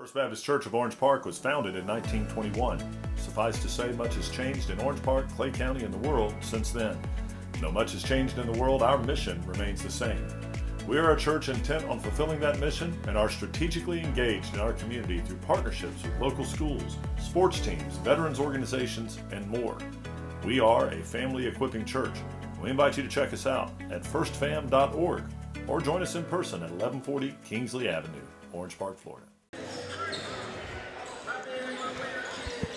First Baptist Church of Orange Park was founded in 1921. Suffice to say, much has changed in Orange Park, Clay County, and the world since then. Though much has changed in the world, our mission remains the same. We are a church intent on fulfilling that mission and are strategically engaged in our community through partnerships with local schools, sports teams, veterans organizations, and more. We are a family equipping church. We invite you to check us out at firstfam.org or join us in person at 1140 Kingsley Avenue, Orange Park, Florida.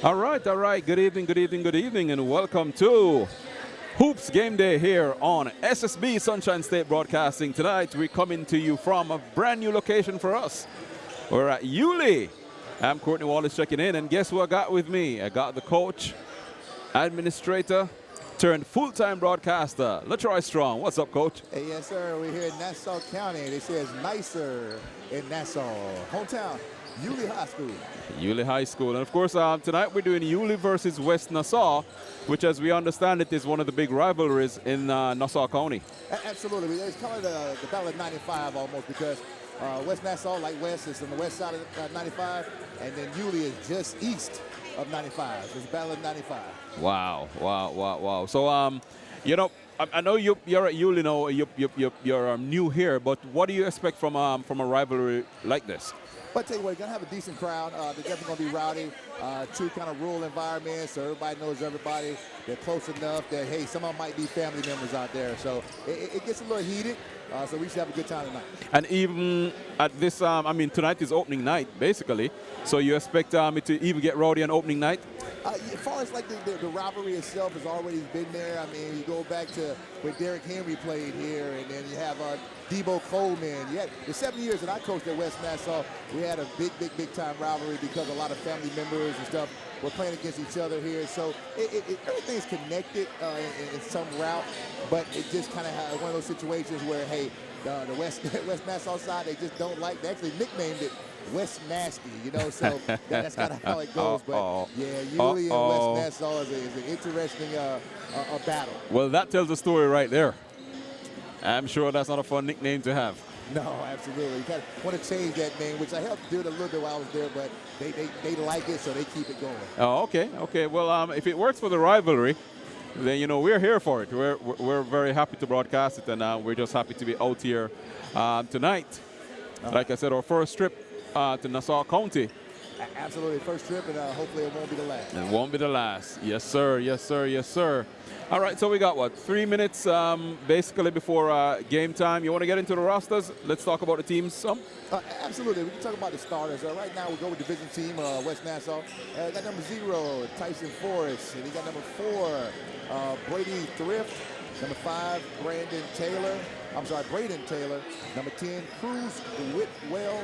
All right. Good evening, and welcome to Hoops Game Day here on SSB Sunshine State Broadcasting. Tonight, we're coming to you from a brand new location for us. We're at Yulee. I'm Courtney Wallace checking in, and guess who I got with me? I got the coach, administrator, turned full-time broadcaster, Latroy Strong. What's up, Coach? Hey, yes, sir. We're here in Nassau County. They say it's nicer in Nassau. Hometown, Yulee High School. Yulee High School. And, of course, tonight we're doing Yulee versus West Nassau, which, as we understand it, is one of the big rivalries in Nassau County. Absolutely. It's kind of the Battle of 95 almost, because West Nassau, like West, is on the west side of 95, and then Yulee is just east of 95. So it's Battle of 95. Wow. So, you know, I know you're at Yulee now. You're new here, but what do you expect from a rivalry like this? But I tell you what, you're going to have a decent crowd. They're definitely going to be rowdy. Two kind of rural environments, so everybody knows everybody. They're close enough that, hey, some of them might be family members out there. So it gets a little heated, so we should have a good time tonight. And even at this, tonight is opening night, basically. So you expect it to even get rowdy on opening night? As far as like the rivalry itself has already been there. I mean, you go back to when Derrick Henry played here, and then you have Debo Coleman. You had the 7 years that I coached at West Nassau, we had a big time rivalry because a lot of family members and stuff were playing against each other here. So everything's connected in some route, but it just kind of one of those situations where, hey, the West Nassau side, they just don't like. They actually nicknamed it West Nasty, you know, so that's kind of how it goes. But yeah, Yulee and West Nassau is an interesting battle. Well, that tells a story right there. I'm sure that's not a fun nickname to have. No, absolutely. You kind of want to change that name, which I helped do it a little bit while I was there, but they like it, so they keep it going. Oh, okay. Well, if it works for the rivalry, then, you know, we're here for it. We're very happy to broadcast it, and we're just happy to be out here tonight. Like I said, our first trip to Nassau County. Absolutely, first trip, and hopefully it won't be the last. It won't be the last. Yes, sir. All right, so we got, 3 minutes basically before game time. You want to get into the rosters? Let's talk about the teams some. Absolutely. We can talk about the starters. Right now, we go with division team, West Nassau. Got number 0, Tyson Forrest. And he got number 4, Brady Thrift. Number 5, Braden Taylor. Number 10, Cruz Whitwell.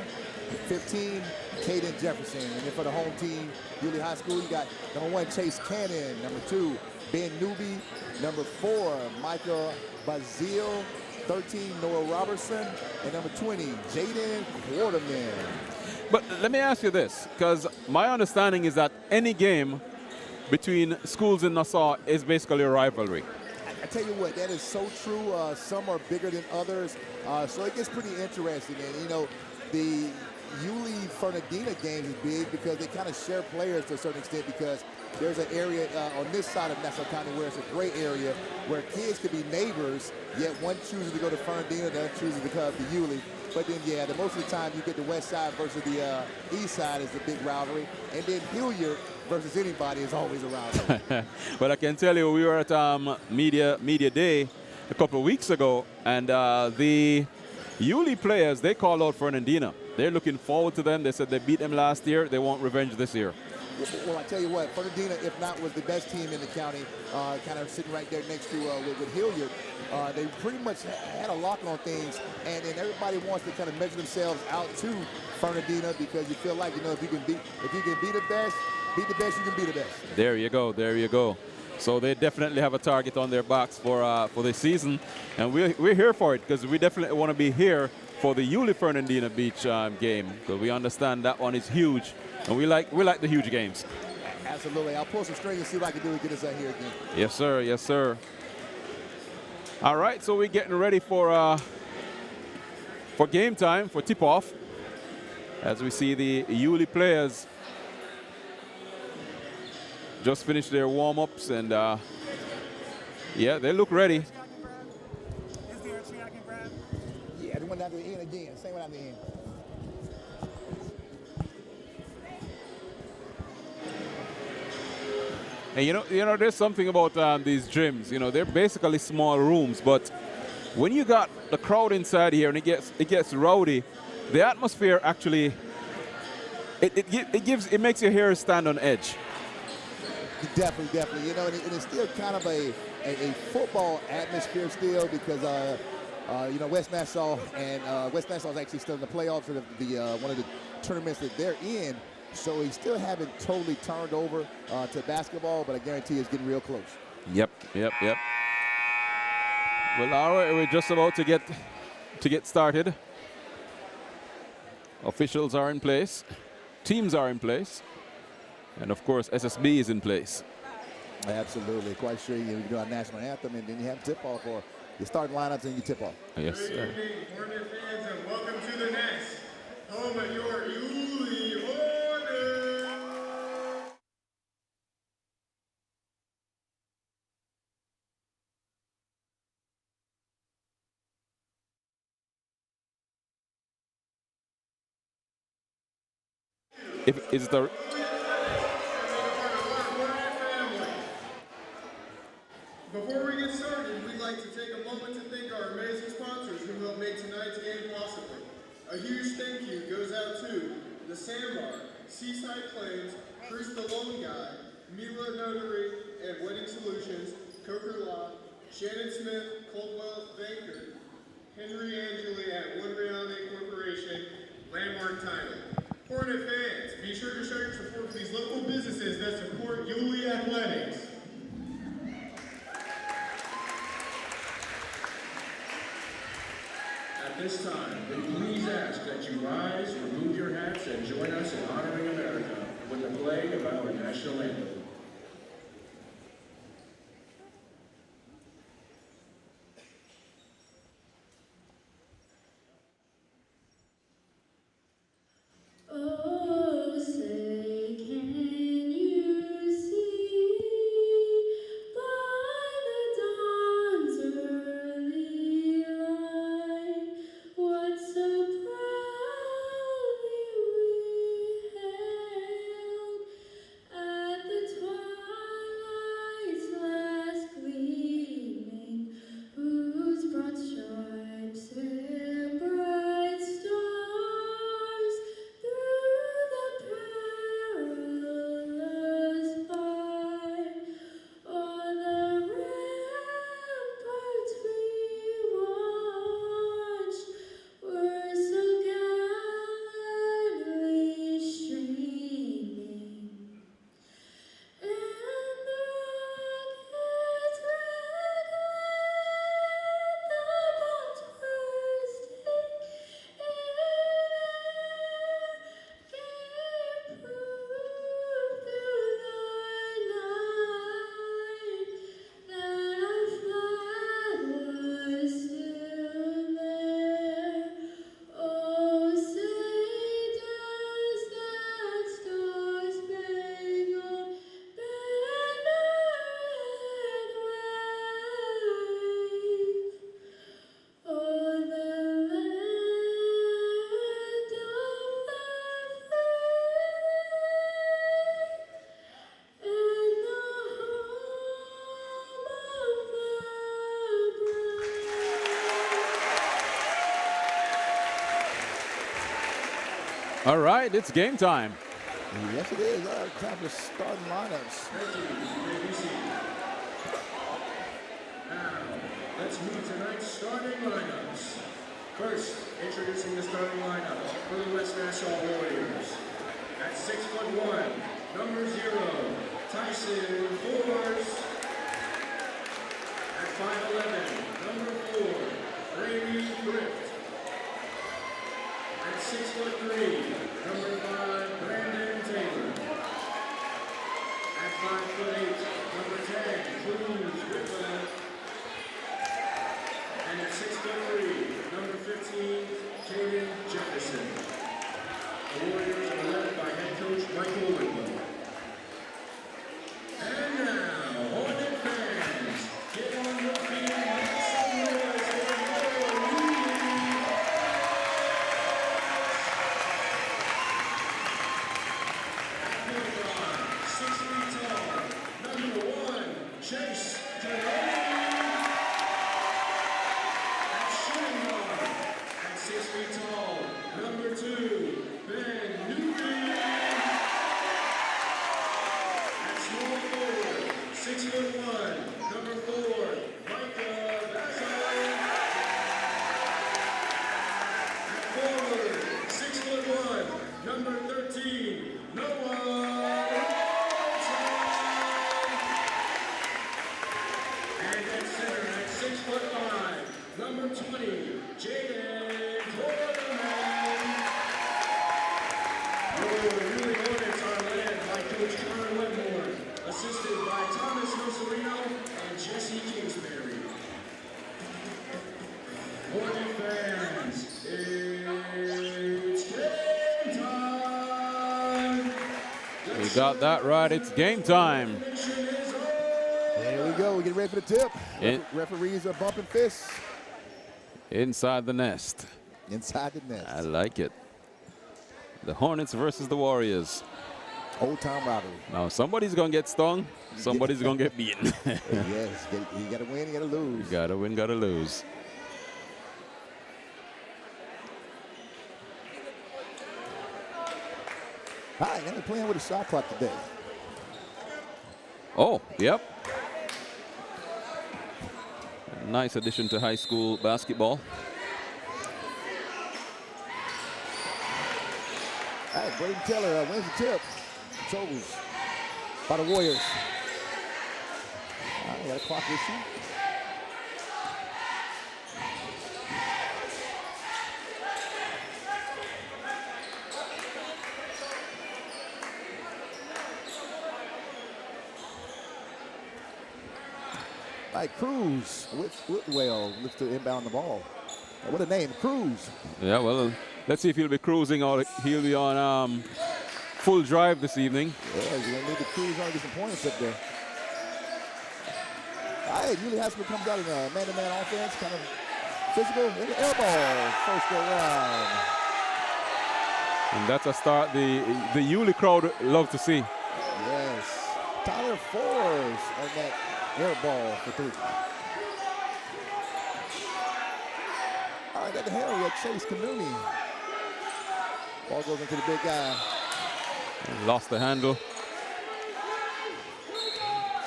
15, Caden Jefferson. And then for the home team, Yulee High School, you got number 1, Chase Cannon. Number 2, Ben Newby. Number 4, Michael Bazile. 13, Noah Robertson. And number 20, Jaden Quarterman. But let me ask you this, because my understanding is that any game between schools in Nassau is basically a rivalry. I tell you what, that is so true. Some are bigger than others, so it gets pretty interesting. And, you know, the Yulee-Fernandina game is big because they kind of share players to a certain extent, because there's an area on this side of Nassau County where it's a gray area where kids could be neighbors, yet one chooses to go to Fernandina, the other chooses to come to Yulee. But then, yeah, most of the time you get the west side versus the east side is the big rivalry. And then Hilliard versus anybody is always a rivalry. But I can tell you, we were at Media Day a couple of weeks ago, and the Yulee players, they called out Fernandina. They're looking forward to them. They said they beat them last year. They want revenge this year. Well, I tell you what, Fernandina, if not, was the best team in the county, kind of sitting right there next to with Hilliard. They pretty much had a lock on things, and then everybody wants to kind of measure themselves out to Fernandina, because you feel like, you know, if you can be the best, you can be the best. There you go. So they definitely have a target on their backs for this season, and we're here for it, because we definitely want to be here for the Yulee-Fernandina Beach game, because we understand that one is huge, and we like the huge games. Absolutely. I'll pull some strings and see what I can do to get us out here again. Yes, sir. All right, so we're getting ready for game time, for tip-off. As we see the Yulee players just finished their warm-ups, and yeah, they look ready. Yeah, the one at the end again. Same one at the end. And you know, there's something about these gyms. You know, they're basically small rooms, but when you got the crowd inside here and it gets rowdy, the atmosphere actually it makes your hair stand on edge. Definitely. You know, and it's still kind of a football atmosphere still because you know, West Nassau is actually still in the playoffs of the one of the tournaments that they're in. So we still haven't totally turned over to basketball, but I guarantee it's getting real close. Yep. Well, all right, we're just about to get started. Officials are in place, teams are in place, and of course SSB is in place. Absolutely. Quite sure you do our national anthem, and then you have tip-off, or you start lineups and you tip-off. Yes, sir. Good evening, Hornet fans, and welcome to the Nest, home of your Yulee Hornets. Is the Before we get started, we'd like to take a moment to thank our amazing sponsors who helped make tonight's game possible. A huge thank you goes out to the Sandbar, Seaside Claims, Chris the Loan Guy, Mila Notary and Wedding Solutions, Coker Law, Shannon Smith, Coldwell Banker, Henry Angeli at One Reality Corporation, Landmark Title. Hornet fans, be sure to show your support for these local businesses that support Yulee Athletics. At this time, we please ask that you rise, remove your hats, and join us in honoring America with the playing of our national anthem. Oh, say, can you see by the dawn's early light what so proudly we hailed at the twilight's last gleaming, whose broad stripes and bright stars through the perilous fight o'er the ramparts we watched were so gallantly streaming, and the rockets red with the bombs bursting in air gave proof through the night that our flag was still there. Oh, say does that star-spangled banner yet wave o'er the land of the free and the home of the brave. All right, it's game time. Yes, it is. Time for starting lineups. Now, let's meet tonight's starting lineups. First, introducing the starting lineup for the West Nassau Warriors. At 6'1", number 0, Tyson Force. At 5'11", number 4, Brady Thrift. At 6'3", number 5, Brandon Taylor. At 5'8", number 10, Cruz Whitwell. And at 6'3", number 15, Caden Jefferson. The number 13, Noah. And at center at 6'5", number 20, Jaden Courtney. The Yulee Hornets are led by Coach Connor Wetmore, assisted by Thomas Rosalino and Jesse Kingsbury. Hornet fans, it's game time! We got that right. It's game time. There we go. We get ready for the tip. Referees are bumping fists. Inside the nest. Inside the nest. I like it. The Hornets versus the Warriors. Old time rivalry. Now somebody's gonna get stung. Somebody's gonna get beaten. Yes, you gotta win, you gotta lose. Gotta win, gotta lose. All right, now they're playing with a shot clock today. Oh, yep. Nice addition to high school basketball. All right, Braden Taylor wins the tip. Controls by the Warriors. All right, got a clock issue. Like Cruz with Whitwell looks to inbound the ball. What a name, Cruz. Yeah, well, let's see if he'll be cruising or he'll be on full drive this evening. Yeah, you're going to need the Cruz on to get some points up there. All right, Yulee Haskell comes out in a man-to-man offense, kind of physical. And the air ball, first go round. And that's a start the Yulee crowd love to see. Yes. Tyler Force on that air ball for 3. All right, at the hell, we got Chase Canooney. Ball goes into the big guy. Lost the handle.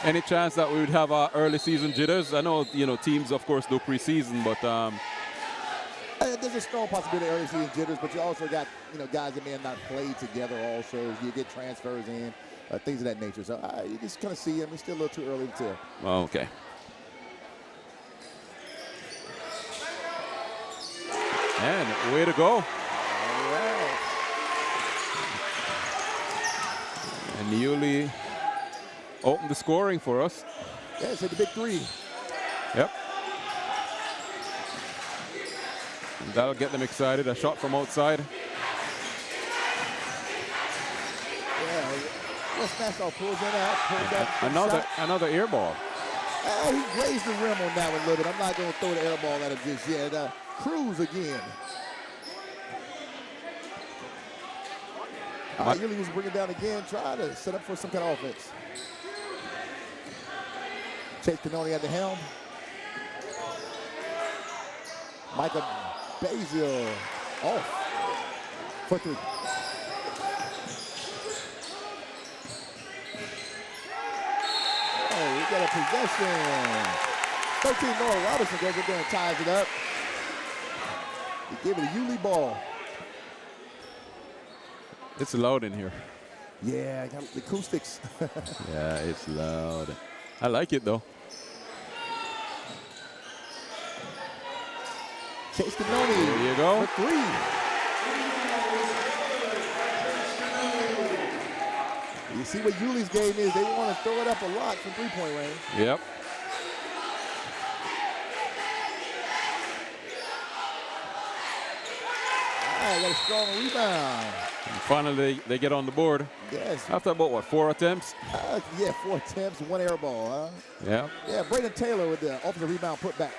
Any chance that we would have our early season jitters? I know, teams, of course, do preseason, but there's a strong possibility of early season jitters, but you also got, guys that may have not played together also. You get transfers in, things of that nature. So you just kind of see him. It's still a little too early to tell. Oh, okay. And way to go. All right. And Yulee opened the scoring for us. Yeah, it's hit the big 3. Yep. And that'll get them excited. A shot from outside. Yeah, West Nassau pulls it out. Pulls that Another air ball. He grazed the rim on that one a little bit. I'm not going to throw the air ball at him just yet. Cruz again. Yulee was bringing it down again, trying to set up for some kind of offense. Chase Canooney at the helm. Michael Basil off for 3. Oh, we got a possession. 13 Noah Robinson goes up there and ties it up. He gave it a Yulee ball. It's loud in here. Yeah, I got the acoustics. Yeah, it's loud. I like it, though. Chase Canooney. There you go. For 3. You see what Yulee's game is. They want to throw it up a lot from 3-point range. Yep. All right, got a strong rebound. And finally, they get on the board. Yes. After about, 4 attempts? Yeah, 4 attempts, 1 air ball, huh? Yeah. Yeah, Braden Taylor with the offensive rebound put back.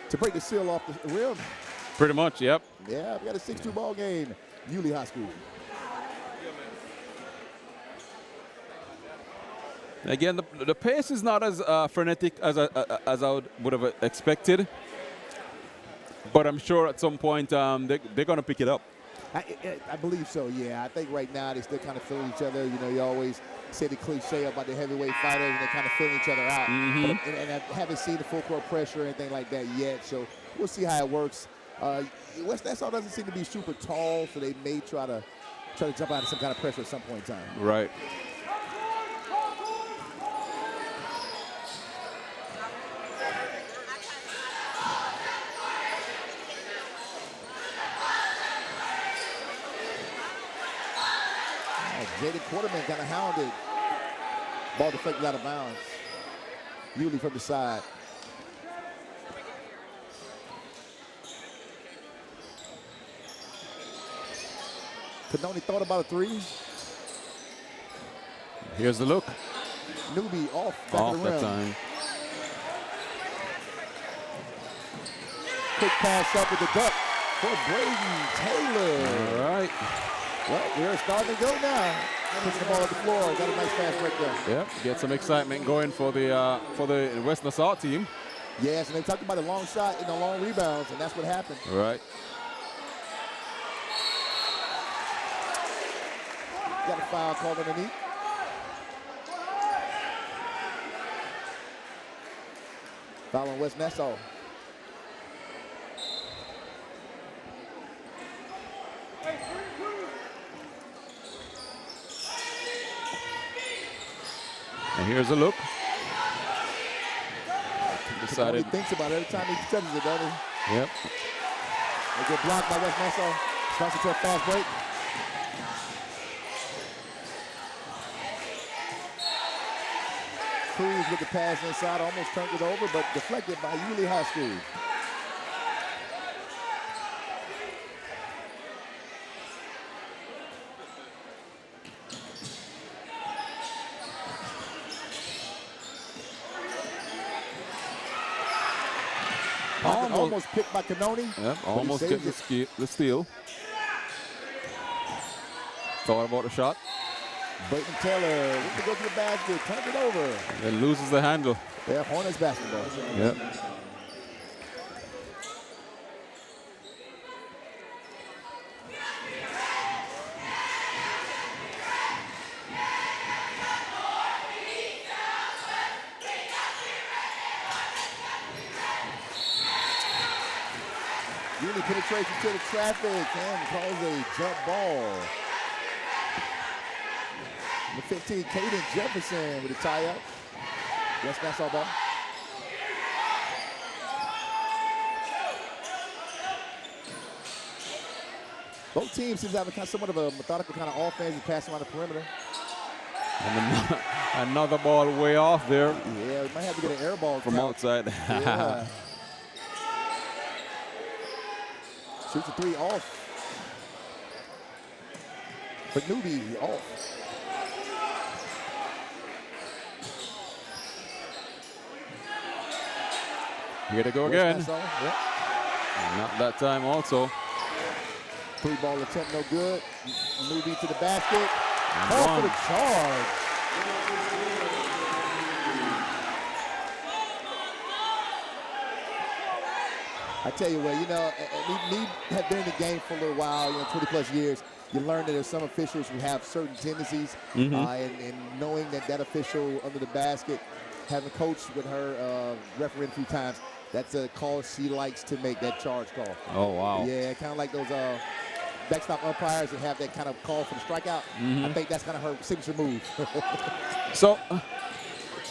To break the seal off the rim. Pretty much, yep. Yeah, we got a 6-2 ball game. Yulee High School. Again, the pace is not as frenetic as I would have expected. But I'm sure at some point they're going to pick it up. I believe so, yeah. I think right now they still kind of feeling each other. You always say the cliche about the heavyweight fighters, and they're kind of feeling each other out. Mm-hmm. And I haven't seen the full court pressure or anything like that yet, so we'll see how it works. West Nassau doesn't seem to be super tall, so they may try to jump out of some kind of pressure at some point in time. Right. Jaden Quarterman kind of hounded. Ball deflected out of bounds. Yulee from the side. Courtney thought about a three. Here's the look. Newbie off back Off of the that rim. time. Quick pass up with the duck for Braden Taylor. All right. Well, we're starting to go now. Pushing the ball up the floor. Got a nice fast break there. Yep. Get some excitement going for the West Nassau team. Yes, and they talked about a long shot and the long rebounds, and that's what happened. All right. Got a foul called underneath. Foul on West Nassau. And here's a look. He Decided. thinks about it every time he touches it, doesn't he? Yep. They get blocked by West Nassau. Starts into a fast break. Cruz with the pass inside, almost turned it over, but deflected by Yulee High School. Almost picked by Courtney. Yep. Almost get the steal. Thought about the shot. Braden Taylor wants to go to the basket, turns it over. Then loses the handle. Yeah, Hornets basketball. Yep. Yulee penetrates into the traffic and calls a jump ball. Number 15, Caden Jefferson with a tie-up. West Nassau ball. Both teams seem to have somewhat of a methodical kind of offense and passing around the perimeter. And another ball way off there Yeah, we might have to get an air ball from count. outside. Yeah. Shoots a three off. For Newbie, off. Here to go West again. Nassau, yep. Not that time also. Three ball attempt, no good. Newbie to the basket. And Call for one. the charge. I tell you what, you know, me have been in the game for a little while, 20 plus years. You learn that there's some officials who have certain tendencies, and knowing that official under the basket, having coached with her referee a few times, that's a call she likes to make, that charge call. Oh, wow. Yeah, kind of like those backstop umpires that have that kind of call for the strikeout. I think that's kind of her signature move. So,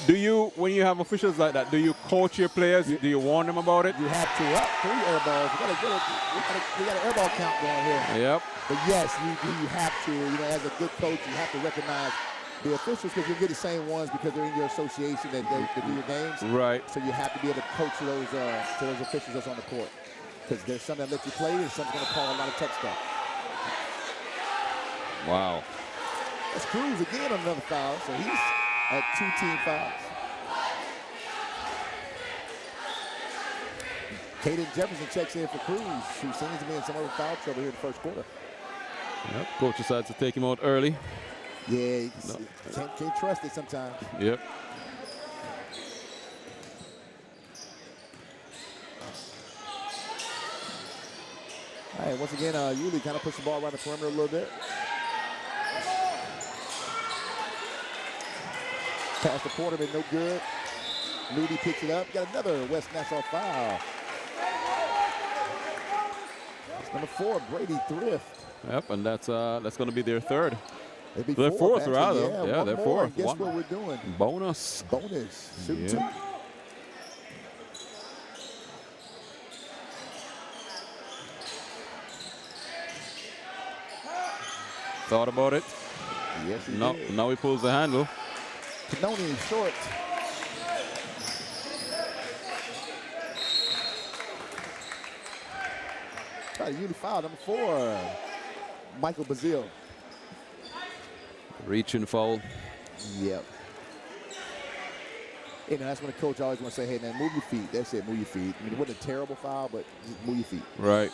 do you, when you have officials like that, do you coach your players? Do you warn them about it? You have to up 3 air balls. We got an air ball count going here. Yep. But yes, you have to. As a good coach, you have to recognize the officials because you'll get the same ones because they're in your association that do your games. Right. So you have to be able to coach to those officials that's on the court because there's some that let you play and some's going to call a lot of tech stuff. Wow. That's Cruz again on another foul, so he's at 2 team fouls. Caden Jefferson checks in for Cruz, who seems to be in some other foul trouble here in the first quarter. Yep. Coach decides to take him out early. Yeah, can't trust it sometimes. Yep. All right, once again, Yulee kind of pushed the ball around the perimeter a little bit. Pass to Quarterman, no good. Newbie picks it up. Got another West Nassau foul. Number 4, Brady Thrift. Yep, and that's going to be their third. It'd be They're fourth, actually. rather. Yeah, Yeah, one they're more, fourth. and guess One. what we're doing? Bonus. Bonus. Shoot Yeah. 2. Thought about it. Yes, he No, did. now he pulls the handle. Cannoni short. Try to Yulee foul. Number 4, Michael Bazile. Reaching foul. Yep. You know, that's when the coach always want to say, hey, man, move your feet. That's it, move your feet. I mean, it wasn't a terrible foul, but just move your feet. Right.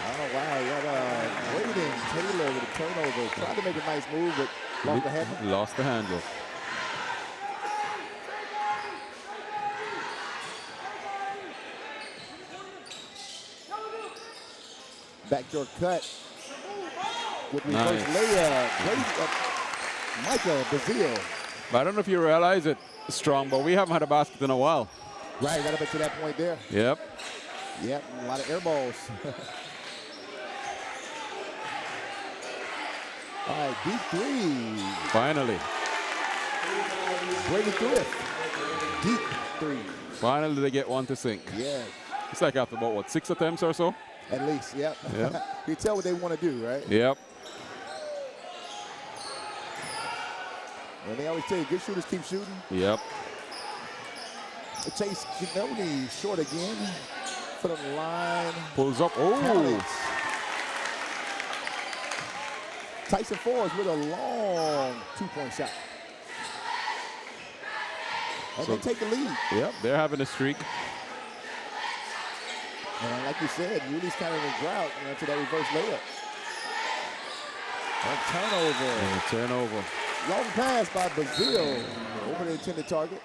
Oh, wow. You got Braden Taylor with a turnover. Tried to make a nice move, but lost the handle. Lost the handle. Backdoor cut with reverse Nice. layup. Great, Michael Bazile. But I don't know if you realize it, Strong, but we haven't had a basket in a while. Right, got up to that point there. Yep. Yep, a lot of air balls. All right, deep 3. Finally. Brady Thrift. Deep 3. Finally they get one to sink. Yeah, It's like after about, what, 6 attempts or so? at least, yep. Yep. You tell what they want to do, right? Yep. And they always tell you, good shooters keep shooting. Yep. Chase Cannoni short again. Foot on the line. Pulls up. Oh. Talent. Tyson Forrest with a long 2-point shot. And So- they take the lead. Yep. They're having a streak. And like you said, Yulee's kind of in a drought to that reverse layup. And turnover. And a turnover. Long pass by Bazile over the intended target.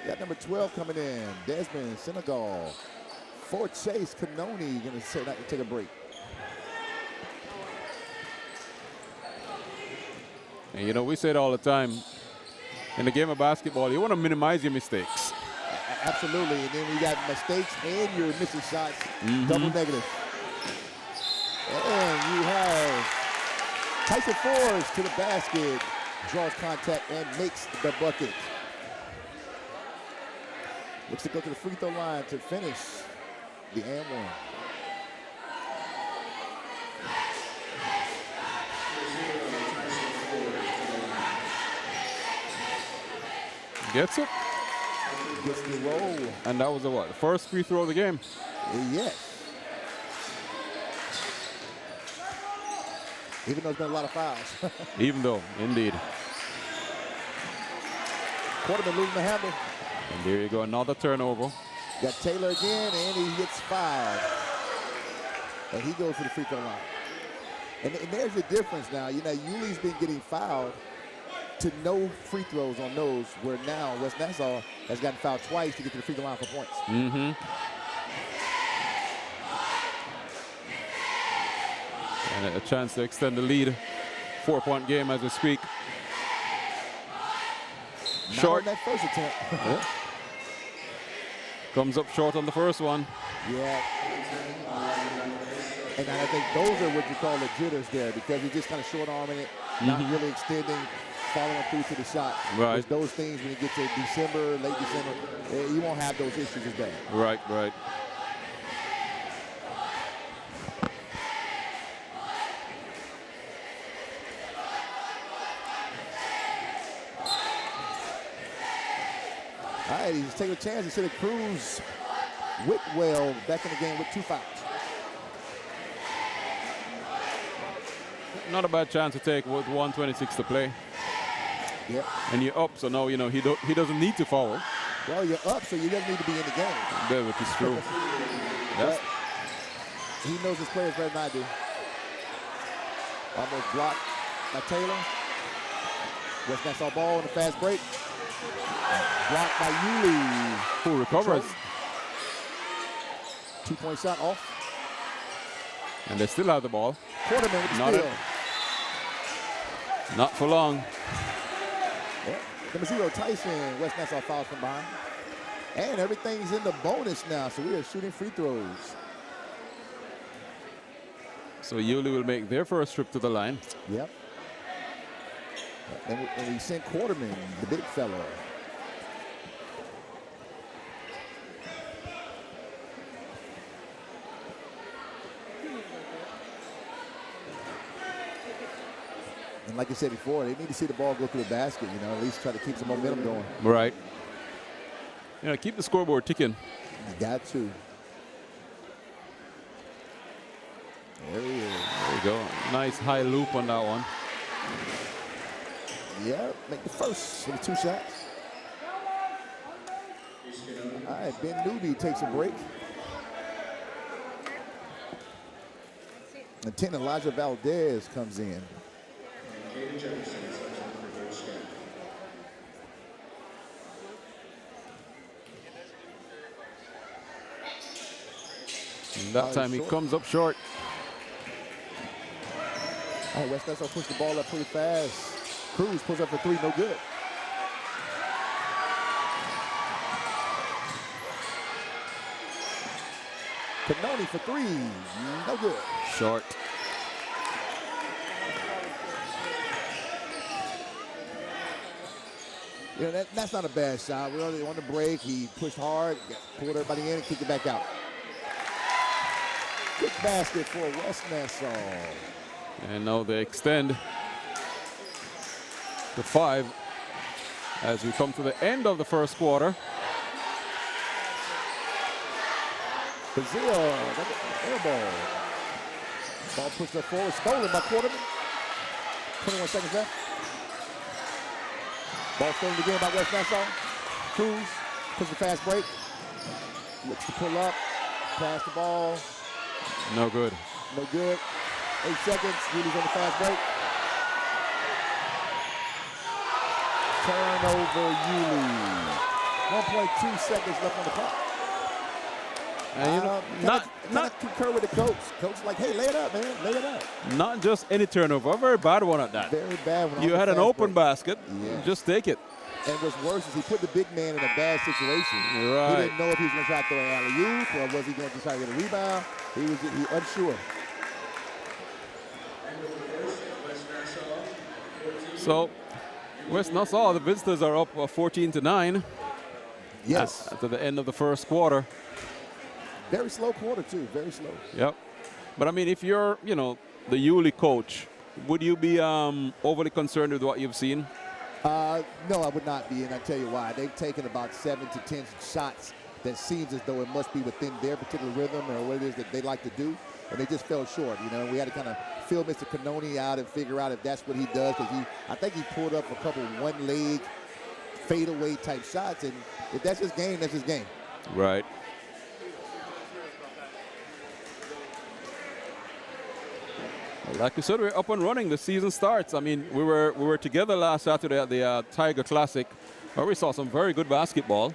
Got number 12 coming in. Desmond Senegal. For Chase Cannoni going to take a break. And you know, we say it all the time. In the game of basketball, you want to minimize your mistakes. Absolutely. And then we got mistakes and you're missing shots. Double negative. And you have Tyson Forrest to the basket. Draws contact and makes the bucket. Looks to go to the free throw line to finish the and one. Gets it. Gets the roll. And that was the what? The first free throw of the game. Yes. Even though there's been a lot of fouls. Even though, indeed. Quarterman losing the handle. And there you go, another turnover. Got Taylor again, and he gets fouled. And he goes to the free throw line. And there's the difference now. You know, Yulee's been getting fouled to no free throws on those, where now West Nassau has gotten fouled twice to get to the free throw line for points. Mm-hmm. And a chance to extend the lead. 4-point game as we speak. Not Short. on that first attempt. Yeah. Comes up short on the first one. Yeah. And I think those are what you call the jitters there, because you're just kind of short-arming it, not really extending, following through to the shot. Right. It's those things when you get to December, late December, you won't have those issues as bad. Right, right. All right, he's taking a chance instead of Cruz. Whitwell back in the game with 2 fouls. Not a bad chance to take with 1:26 to play. Yep. And you're up, so now you know he doesn't need to foul. Well, you're up, so you don't need to be in the game. Yeah, which is true. But he knows his players better than I do. Almost blocked by Taylor. West Nassau ball in the fast break. Blocked by Yulee. Who recovers? 2-point shot off. And they still have the ball. Quarterman with the Not steal. Not for long. Number 0, Tyson. West Nassau fouls from behind. And everything's in the bonus now, so we are shooting free throws. So Yulee will make their first trip to the line. Yep. And we sent Quarterman, the big fella. And like I said before, they need to see the ball go through the basket, you know, at least try to keep some momentum going. Right. You know, keep the scoreboard ticking. You got to. There he is. There you go. Nice high loop on that one. Yeah, make the first with 2 shots. All right, Ben Newby takes a break. And 10, Elijah Valdez comes in. And that time he comes up short. All right, West Nassau pushed the ball up pretty fast. Cruz pulls up for 3, no good. Cannoni for 3, no good. Short. You know, that's not a bad shot. We're on the break. He pushed hard, pulled everybody in, and kicked it back out. Good basket for West Nassau. And now they extend to 5 as we come to the end of the first quarter. Brazil, air ball. Ball pushed up forward, stolen by Quarterman. 21 seconds left. Ball stolen again by West Nassau. Cruz pushes a fast break. Looks to pull up, pass the ball. No good. No good. 8 seconds. Yulee's on the fast break. Turnover, Yulee. 1.2 seconds left on the clock. And you know, not concur with the coach. Coach like, hey, lay it up, man. Lay it up. not just any turnover, a very bad one at that. Very bad one. You had an open basket. Yeah. Just take it. And what's worse is he put the big man in a bad situation. Right. He didn't know if he was going to try to throw an alley-oop or was he going to try to get a rebound. He was unsure. So West Nassau, the visitors are up 14-9. Yes. At the end of the first quarter. Very slow quarter, too. Very slow. Yep. But, I mean, if you're, you know, the Yulee coach, would you be overly concerned with what you've seen? No, I would not be, and I'll tell you why. They've taken about 7 to 10 shots that seems as though it must be within their particular rhythm or what it is that they like to do, and they just fell short. You know, we had to kind of feel Mr. Cannoni out and figure out if that's what he does, because I think he pulled up a couple one-leg fadeaway type shots, and if that's his game, that's his game. Right. Like you said, we're up and running. The season starts. I mean, we were together last Saturday at the Tiger Classic, where we saw some very good basketball,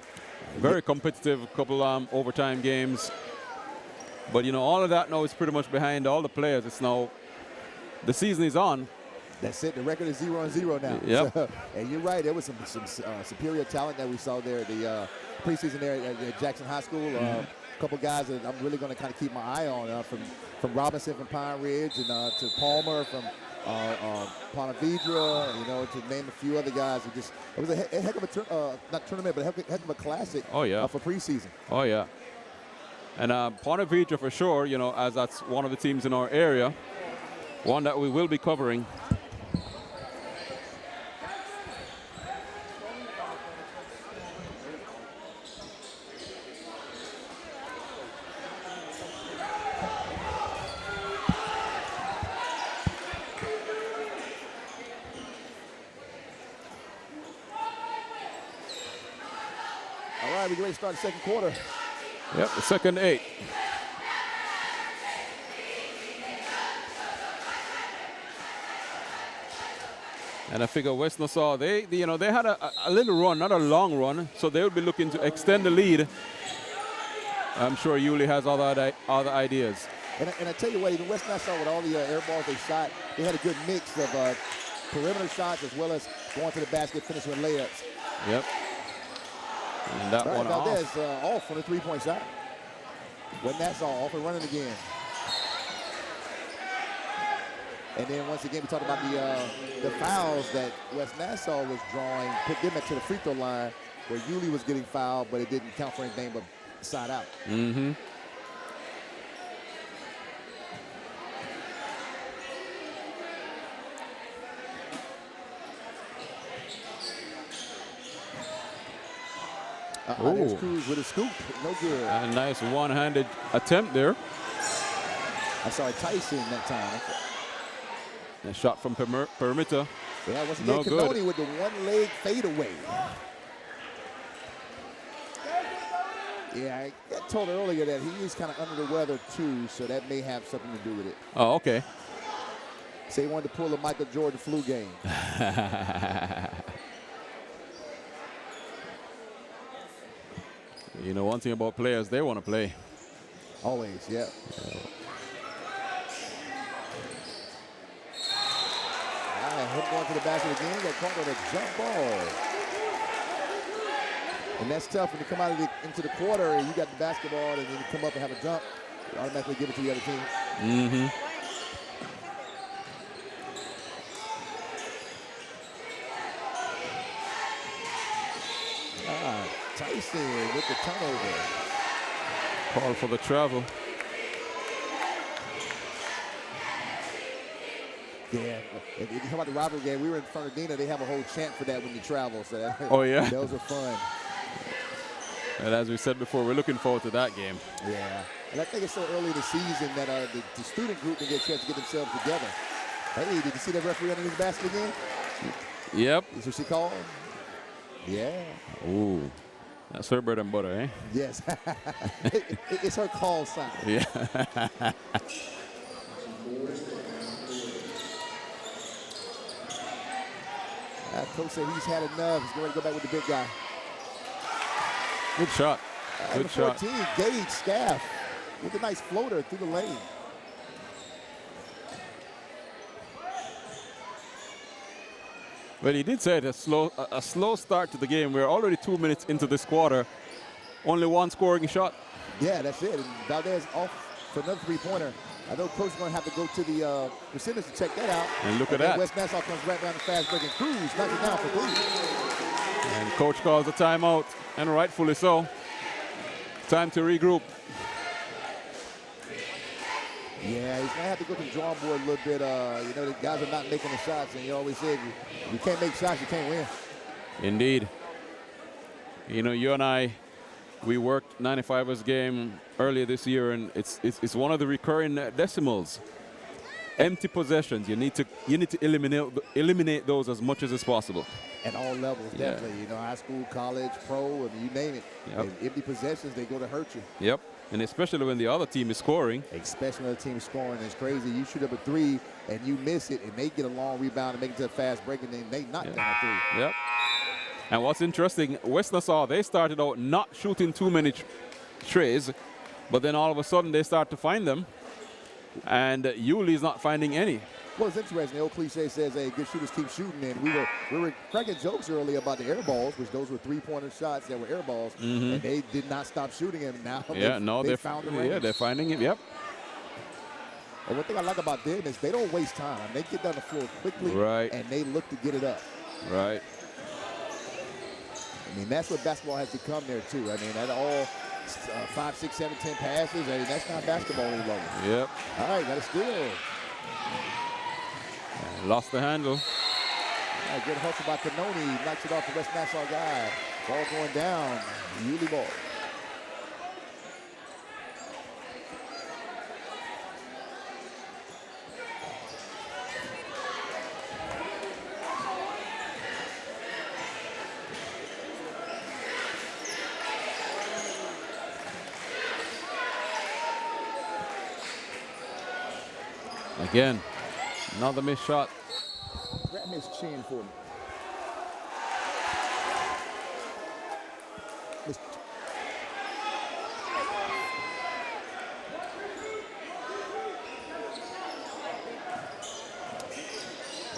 very competitive, couple overtime games. But you know, all of that now is pretty much behind all the players. It's now the season is on. That's it. The record is 0-0 now. Yep. So, and you're right. There was some superior talent that we saw there at the preseason there at Jackson High School. A couple guys that I'm really going to kind of keep my eye on from Robinson from Pine Ridge and to Palmer from Ponte Vedra, you know, to name a few other guys. It was a heck of a not tournament, but a heck of a classic. Oh, yeah. For preseason. Oh yeah. And Ponte Vedra for sure, you know, as that's one of the teams in our area, one that we will be covering. We get ready to start the second quarter. Yep, the second 8. And I figure West Nassau, they had a little run, not a long run, so they would be looking to extend the lead. I'm sure Yulee has other ideas. And I tell you what, even West Nassau with all the air balls they shot, they had a good mix of perimeter shots as well as going to the basket, finishing with layups. Yep. And that one off. Valdez off on a three-point shot. West Nassau off and running again. And then once again, we talked about the fouls that West Nassau was drawing, put them to the free throw line where Yulee was getting fouled, but it didn't count for anything but side out. Mm-hmm. There's Cruz with a scoop. No good. A nice one-handed attempt there. I saw Tyson that time. A shot from perimeter. Yeah, once again, No good. Courtney with the one-leg fadeaway. Yeah, I got told earlier that he is kind of under the weather too, so that may have something to do with it. Oh, okay. Say he wanted to pull a Michael Jordan flu game. You know, one thing about players, they want to play. Always, yeah. Him going to the basket again, got caught with a jump ball. And that's tough when you come out of into the quarter and you got the basketball and then you come up and have a jump, you automatically give it to the other team. Mm-hmm. Tyson with the turnover. Call for the travel. Yeah, if you talk about the rivalry game, we were in Fernandina. They have a whole chant for that when you travel. So that, oh, yeah? Those are fun. And as we said before, we're looking forward to that game. Yeah, and I think it's so early in the season that the student group can get a chance to get themselves together. Hey, did you see that referee under his basket again? Yep. Is what she called? Yeah. Ooh, that's her bread and butter, eh? Yes. It's her call sign. Yeah. Coach said he's had enough. He's going to go back with the big guy. Good shot. Good shot. 14, Gage Scaff with a nice floater through the lane. Well, he did say it, a slow start to the game. We're already 2 minutes into this quarter. Only one scoring shot. Yeah, that's it. And Valdez off for another three-pointer. I know Coach is going to have to go to the percentage to check that out. And look at that. West Nassau comes right down the fast break and Cruz knocks it down for three. And Coach calls a timeout, and rightfully so. Time to regroup. Yeah, he's going to have to go to the drawing board a little bit. You know, the guys are not making the shots, and you always say if you can't make shots, you can't win. Indeed. You know, you and I, we worked 95ers game earlier this year, and it's one of the recurring decimals. Empty possessions. You need to eliminate those as much as is possible. At all levels, definitely. You know, high school, college, pro, I mean, you name it. Yep. Empty possessions, they go to hurt you. Yep. And especially when the other team is scoring. Especially when the team is scoring. It's crazy. You shoot up a three and you miss it, and they get a long rebound and make it to a fast break, and then they knock down a three. Yep. And what's interesting, West Nassau, they started out not shooting too many trays, but then all of a sudden they start to find them, and Yulee's not finding any. Well, it's interesting. The old cliche says, hey, good shooters keep shooting, and we were cracking jokes earlier about the air balls, which those were three-pointer shots that were air balls, and they did not stop shooting them. Now they found the range. Yeah, they're finding it, yep. And one thing I like about them is they don't waste time. They get down the floor quickly, and they look to get it up. Right. I mean, that's what basketball has become there, too. I mean, that all 5, 6, 7, 10 passes, I mean, that's not basketball any longer. Yep. All right, got a steal. Lost the handle. Good hustle by Courtney. Knocks it off the West Nassau guy. Ball going down. Yulee ball. Again, another missed shot. Grab his chin for me.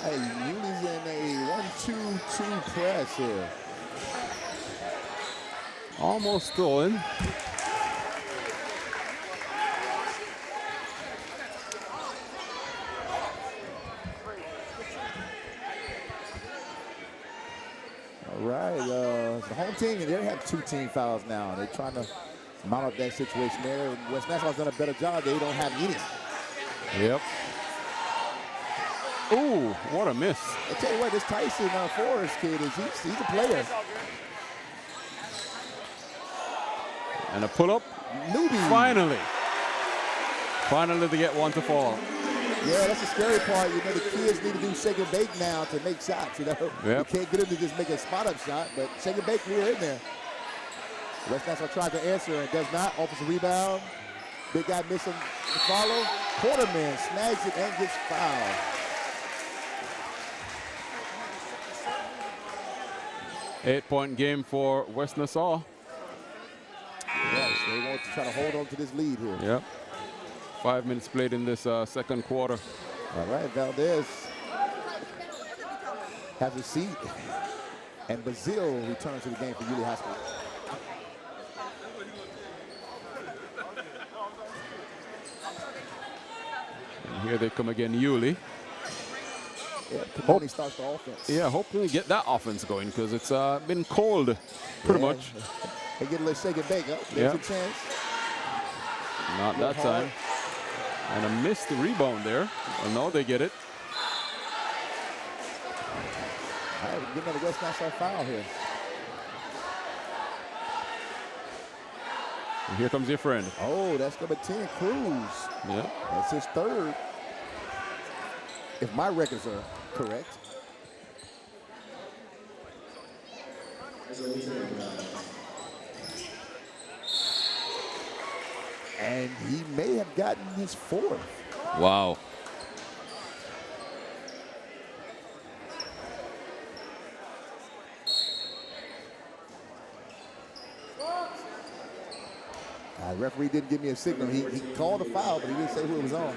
Hey, Yulee's in a 1-2-2 press here. Almost stolen. All right, the home team, they have 2 team fouls now. They're trying to mount up that situation there. West Nassau's done a better job. They don't have any. Yep. Ooh, what a miss. I tell you what, this Tyson Forrest kid he's a player. And a pull-up. Newbie. Finally to get one to fall. Yeah, that's the scary part. You know, the kids need to do shake and bake now to make shots, you know. Yep. You can't get them to just make a spot-up shot, but shake and bake, we're in there. West Nassau tries to answer and does not. Offensive rebound. Big guy missing the follow. Quarterman snags it and gets fouled. Eight-point game for West Nassau. Yes, they want to try to hold on to this lead here. Yep. 5 minutes played in this second quarter. All right, Valdez has a seat. And Brazil returns to the game for Yulee High School. And here they come again, Yulee. Yeah, Courtney starts the offense. Yeah, hopefully get that offense going because it's been cold pretty much. They get a little shake and bake up. There's a chance. Not that time. And a missed rebound there. Well, no, they get it. All right, get another West Nassau foul here. And here comes your friend. Oh, that's number 10, Cruz. Yeah. That's his third. If my records are correct. And he may have gotten his 4th. Wow. The referee didn't give me a signal. He called a foul, but he didn't say who it was on.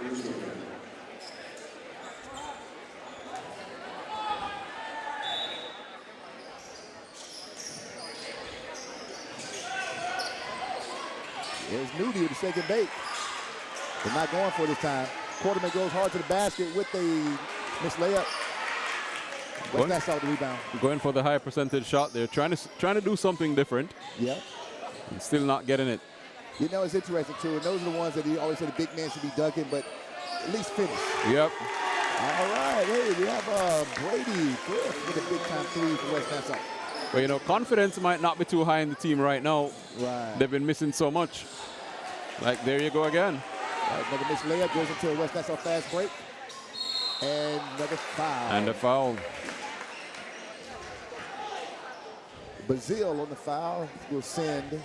There's Nudie with the shake and bake. They're not going for it this time. Quarterman goes hard to the basket with the missed layup. West Nassau with the rebound. Going for the high percentage shot. They're trying to do something different. Yeah. And still not getting it. You know, it's interesting, too. And those are the ones that he always said the big man should be dunking, but at least finish. Yep. All right. Hey, we have Brady Griff with a big-time 3 for West Nassau. But, you know, confidence might not be too high in the team right now. Right. They've been missing so much. Like, there you go again. Another missed layup goes into a West Nassau fast break. And another foul. And a foul. Brazil on the foul will send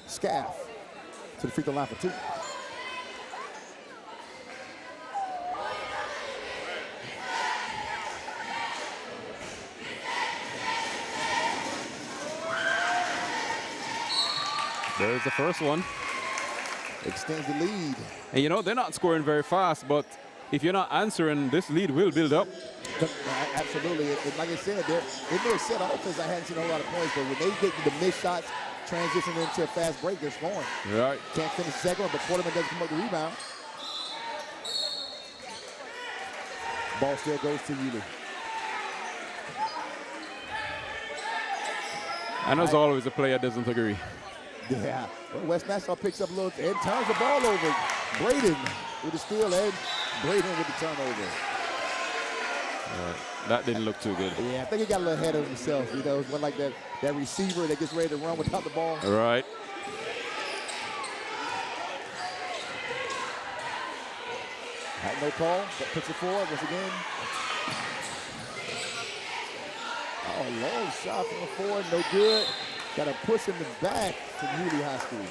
Scaff to the free throw line for 2. There's the first one. Extends the lead. And you know, they're not scoring very fast, but if you're not answering, this lead will build up. Absolutely. And like I said, in their set offense, I hadn't seen a whole lot of points, but when they get the missed shots, transition into a fast break, they're scoring. Right. Can't finish the second one, but Quarterman doesn't come up with the rebound. Ball still goes to Yulee. And as always, the player doesn't agree. Yeah. Well, West Nassau picks up a little and turns the ball over. Braden with the steal and Braden with the turnover. That didn't look too good. Yeah, I think he got a little ahead of himself. You know, it's one like that receiver that gets ready to run without the ball. Right. Had no call, but puts it forward once again. Oh, long shot from the forward, no good. Got to push him back from Yulee High School.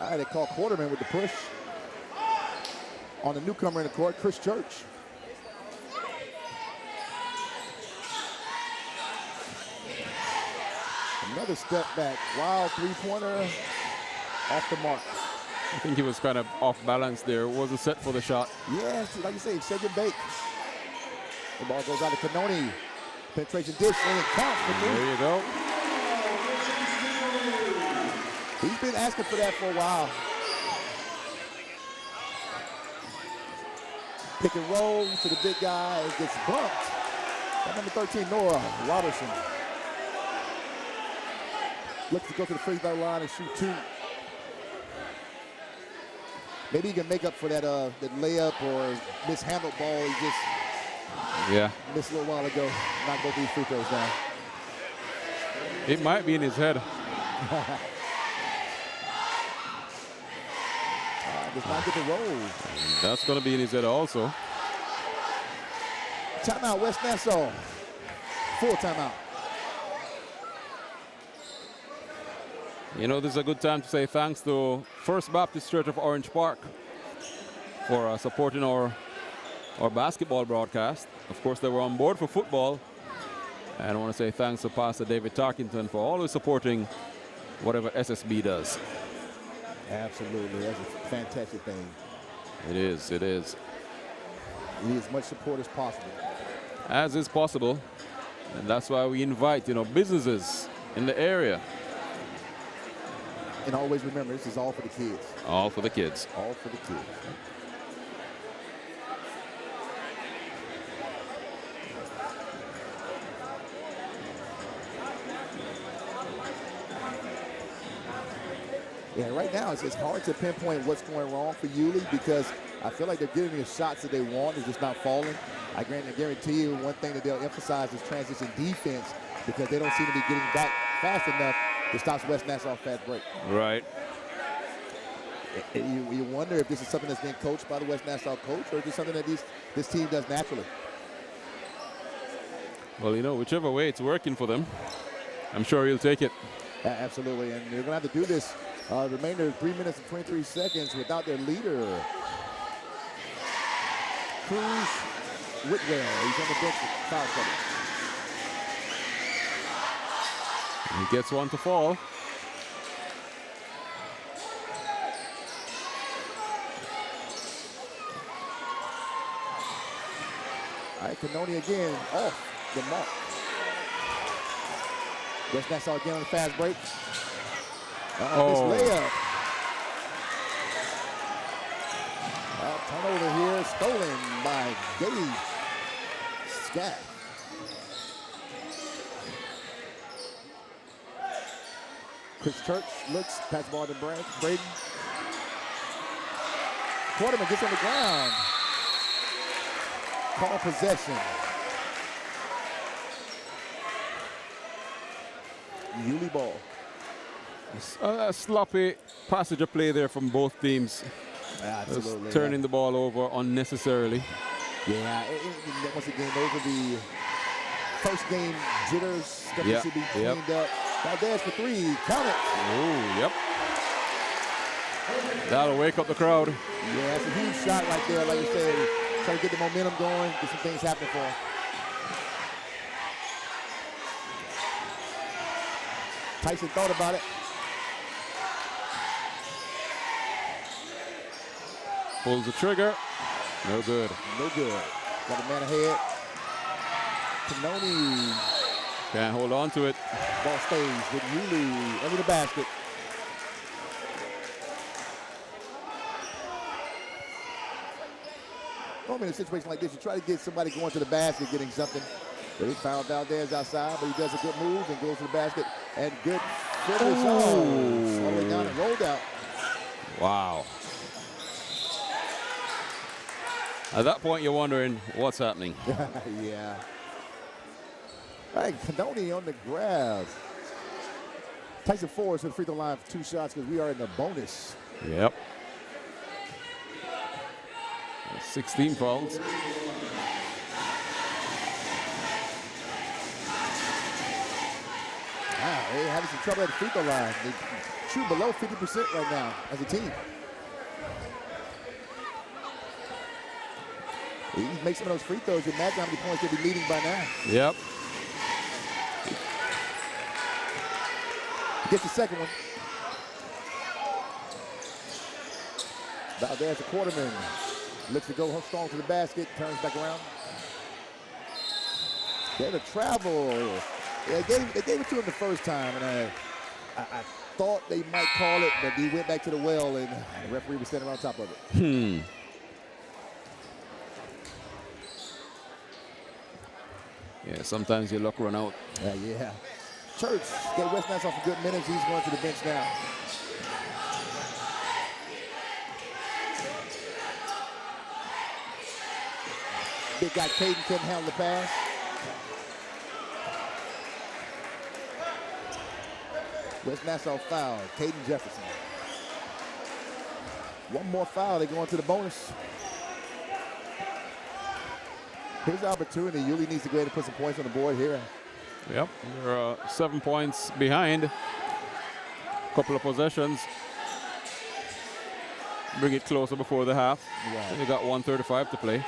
All right, they call Quarterman with the push. On the newcomer in the court, Chris Church. Another step back, wild three-pointer, off the mark. I think he was kind of off balance there. Wasn't set for the shot. Yeah, like you say, shake and bake. The ball goes out to Courtney. Penetration dish and it counts for three. There you go. He's been asking for that for a while. Pick and roll to the big guy. It gets bumped. By number 13, Noah Robertson. Looks to go to the free throw line and shoot two. Maybe he can make up for that layup or mishandled ball he just missed a little while ago. Knock both these free throws down. It might be in his head. Does not get the roll. That's going to be in his head also. Timeout, West Nassau. Full timeout. You know, this is a good time to say thanks to First Baptist Church of Orange Park for supporting our basketball broadcast. Of course, they were on board for football. And I want to say thanks to Pastor David Tarkington for always supporting whatever SSB does. Absolutely. That's a fantastic thing. It is. It is. We need as much support as possible. As is possible. And that's why we invite, businesses in the area. And always remember, this is all for the kids. All for the kids. All for the kids. Yeah, right now it's hard to pinpoint what's going wrong for Yulee because I feel like they're getting the shots that they want. They're just not falling. I guarantee you one thing that they'll emphasize is transition defense because they don't seem to be getting back fast enough to stop West Nassau fast break. Right. You wonder if this is something that's being coached by the West Nassau coach or is this something that this team does naturally? Well, whichever way it's working for them, I'm sure he'll take it. Absolutely, and they're going to have to do this remainder of 3 minutes and 23 seconds without their leader. Cruz Whitwell, he's on the bench with foul trouble. He gets one to fall. All right, Courtney again off the mark. West Nassau again on the fast break. This layup. Turnover here, stolen by Gage Scat. Chris Church looks, pass ball to Braden. Quarterman gets on the ground. Call possession. Yulee ball. A sloppy passage of play there from both teams. Absolutely. Just turning the ball over unnecessarily. Yeah, once again, those are the first game jitters. Stuff that should be cleaned up. Valdez for three. Count it. Oh, yep. That'll wake up the crowd. Yeah, it's a huge shot right there. Like you said, try to get the momentum going, get some things happening for him. Tyson thought about it. Pulls the trigger. No good. No good. Got a man ahead. Courtney. Can't hold on to it. Ball stays with Yulee under the basket. Normally in a situation like this, you try to get somebody going to the basket, getting something. But he found Valdez outside, but he does a good move and goes to the basket. And good finish. All the way down and rolled out. Wow. At that point, you're wondering what's happening. Yeah. All right, Courtney on the grab. Tyson forwards to the free throw line for 2 shots because we are in the bonus. Yep. 16 fouls. Wow, they're having some trouble at the free throw line. They shoot below 50% right now as a team. He makes some of those free throws. Imagine how many points they'll be leading by now. Yep. Gets the second one. Valdez, the quarterman, looks to go strong to the basket, turns back around. They're the travel. Yeah, they gave it to him the first time, and I thought they might call it, but he went back to the well, and the referee was standing on top of it. Yeah, sometimes your luck run out. Yeah. Church gave West Nassau some good minutes. He's going to the bench now. Big guy Caden couldn't handle the pass. West Nassau foul, Caden Jefferson. One more foul, they go into the bonus. Here's the opportunity. Yulee needs to go ahead and put some points on the board here. Yep, they're 7 points behind. Couple of possessions. Bring it closer before the half. Right. They got 1:35 to play.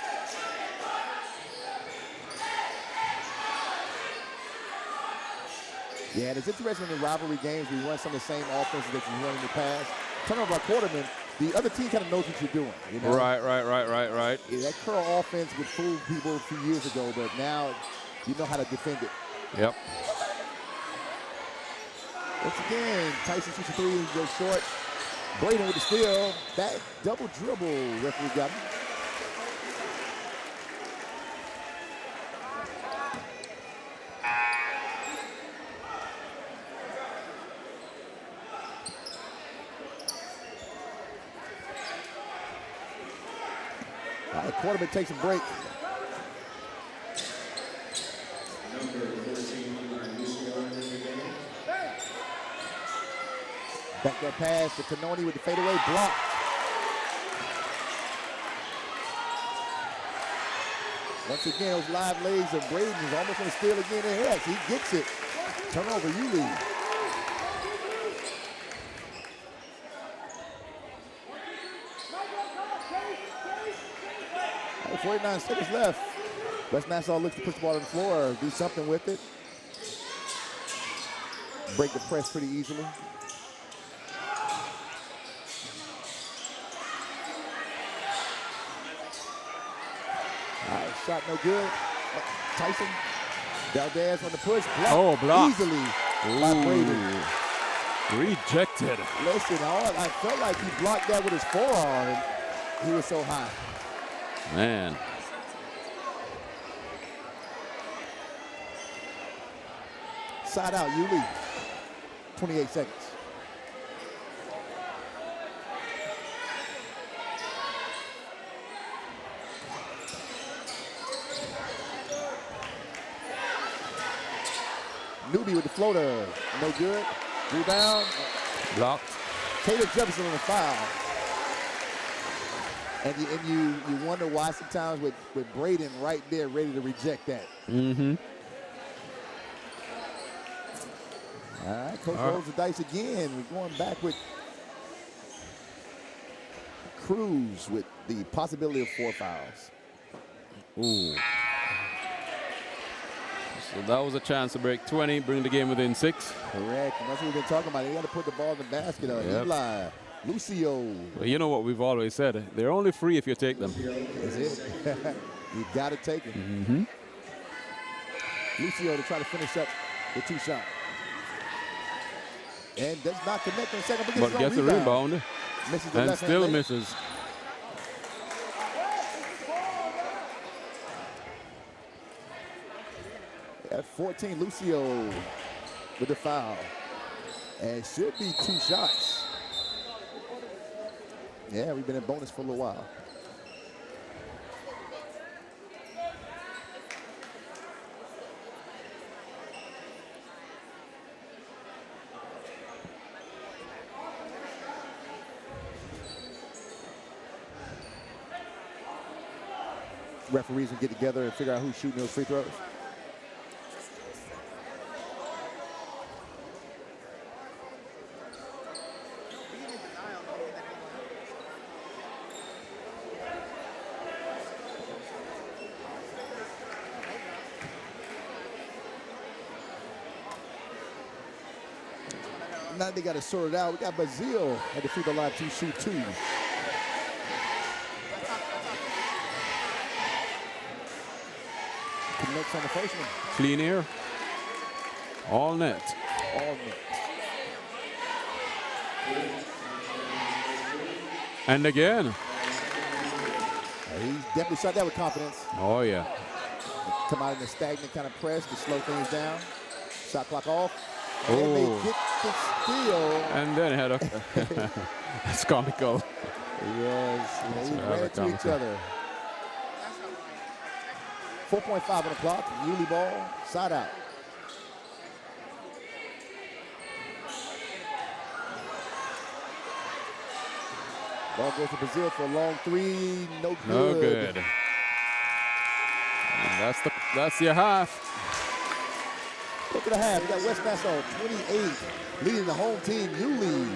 Yeah, and it's interesting in the rivalry games. We run some of the same offenses that you run in the past. Turnover by quarterman, the other team kind of knows what you're doing. You know? Right. Yeah, that curl offense would fool people a few years ago, but now you know how to defend it. Yep. Once again, Tyson shoots a three and goes short. Braden with the steal. That double dribble, referee got him. All right, quarterman takes a break. Back that pass to Courtney with the fadeaway block. Once again, those live legs of Braden is almost going to steal again. And yes, he gets it. Turnover, Yulee. 49 seconds left. West Nassau looks to push the ball on the floor, do something with it. Break the press pretty easily. All right, shot no good. Tyson, Valdez on the push. Blocked blocked. Easily by Braden. Rejected. Listen, I felt like he blocked that with his forearm, and he was so high. Man. Side out, Yulee. 28 seconds. Newby with the floater. No good. Rebound. Blocked. Taylor Jefferson on the foul. And you wonder why sometimes with Braden right there ready to reject that. Mm-hmm. All right, Coach rolls the dice again. We're going back with Cruz with the possibility of 4 fouls. Ooh. So that was a chance to break 20, bring the game within 6. Correct, and that's what we've been talking about. You got to put the ball in the basket. Yep. Eli, Lucio. Well, you know what we've always said. They're only free if you take them. That's it. You got to take it. Mm-hmm. Lucio to try to finish up the 2 shot. And does not connect on second, But gets a rebound. Misses the And left-hand still leg. misses. At 14, Lucio with the foul. And should be 2 shots. Yeah, we've been in bonus for a little while. Referees will get together and figure out who's shooting those free throws. Now they got to sort it out. We got Bazile at the free throw line to shoot 2. Connects on the first one. Clean air. All net. All net. And again. He's definitely shot that with confidence. Oh, yeah. Come out in a stagnant kind of press to slow things down. Shot clock off. Oh. And they get the steal. And then had a that's comical. Yes, they ran into each other. 4.5 on the clock. Yulee ball, side out. Ball goes to Brazil for a long three. No good. No good. And that's your half. Look at the half. We got West Nassau 28, leading the home team. Yulee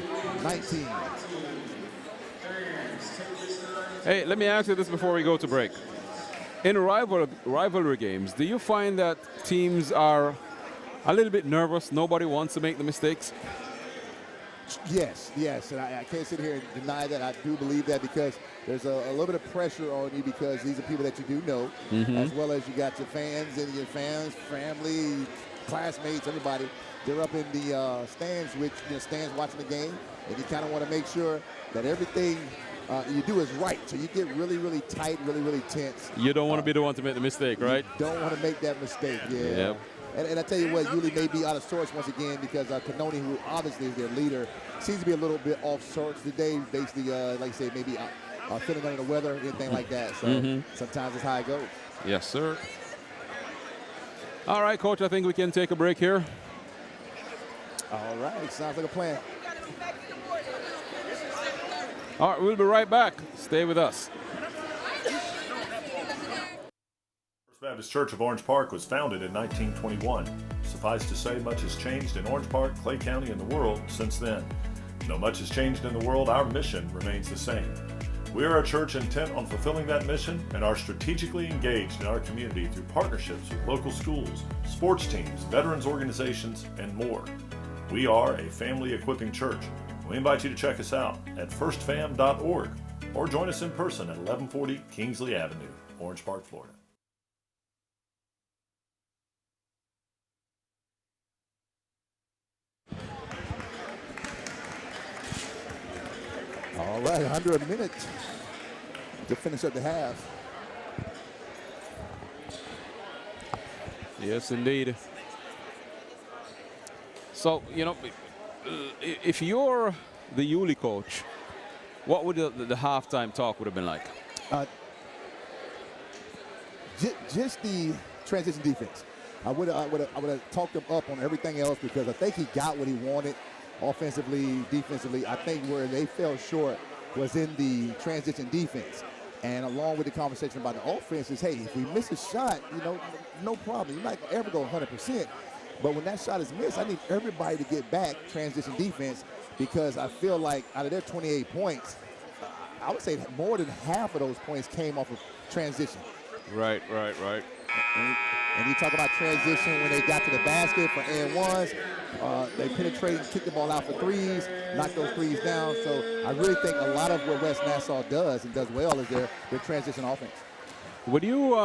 19. Hey, let me ask you this before we go to break. In rivalry games, do you find that teams are a little bit nervous? Nobody wants to make the mistakes? Yes, and I can't sit here and deny that. I do believe that because there's a little bit of pressure on you because these are people that you do know, as well as you got your fans and your fans, family, classmates, everybody. They're up in the stands, which stands watching the game, and you kind of want to make sure that everything you do is right. So you get really, really tight, really, really tense. You don't want to be the one to make the mistake, right? You don't want to make that mistake, yeah. Yep. And I tell you what, Yulee may be out of sorts once again because Courtney, who obviously is their leader, seems to be a little bit off sorts today. Basically, like I say, maybe feeling under the weather, anything like that. So sometimes it's how it goes. Yes, sir. All right, Coach, I think we can take a break here. All right, sounds like a plan. All right, we'll be right back. Stay with us. First Baptist Church of Orange Park was founded in 1921. Suffice to say, much has changed in Orange Park, Clay County, and the world since then. Though much has changed in the world, our mission remains the same. We are a church intent on fulfilling that mission and are strategically engaged in our community through partnerships with local schools, sports teams, veterans organizations, and more. We are a family equipping church. We invite you to check us out at firstfam.org or join us in person at 1140 Kingsley Avenue, Orange Park, Florida. All right, under a minute to finish up the half. Yes, indeed. So, if you're the Yulee coach, what would the halftime talk would have been like? Just the transition defense. I would have talked him up on everything else because I think he got what he wanted offensively, defensively. I think where they fell short was in the transition defense. And along with the conversation about the offense is, hey, if we miss a shot, no problem. You're not going to ever go 100%. But when that shot is missed, I need everybody to get back transition defense because I feel like out of their 28 points, I would say more than half of those points came off of transition. Right. And you talk about transition when they got to the basket for and ones. They penetrated and kicked the ball out for threes, knocked those threes down. So I really think a lot of what West Nassau does and does well is their transition offense. Would you,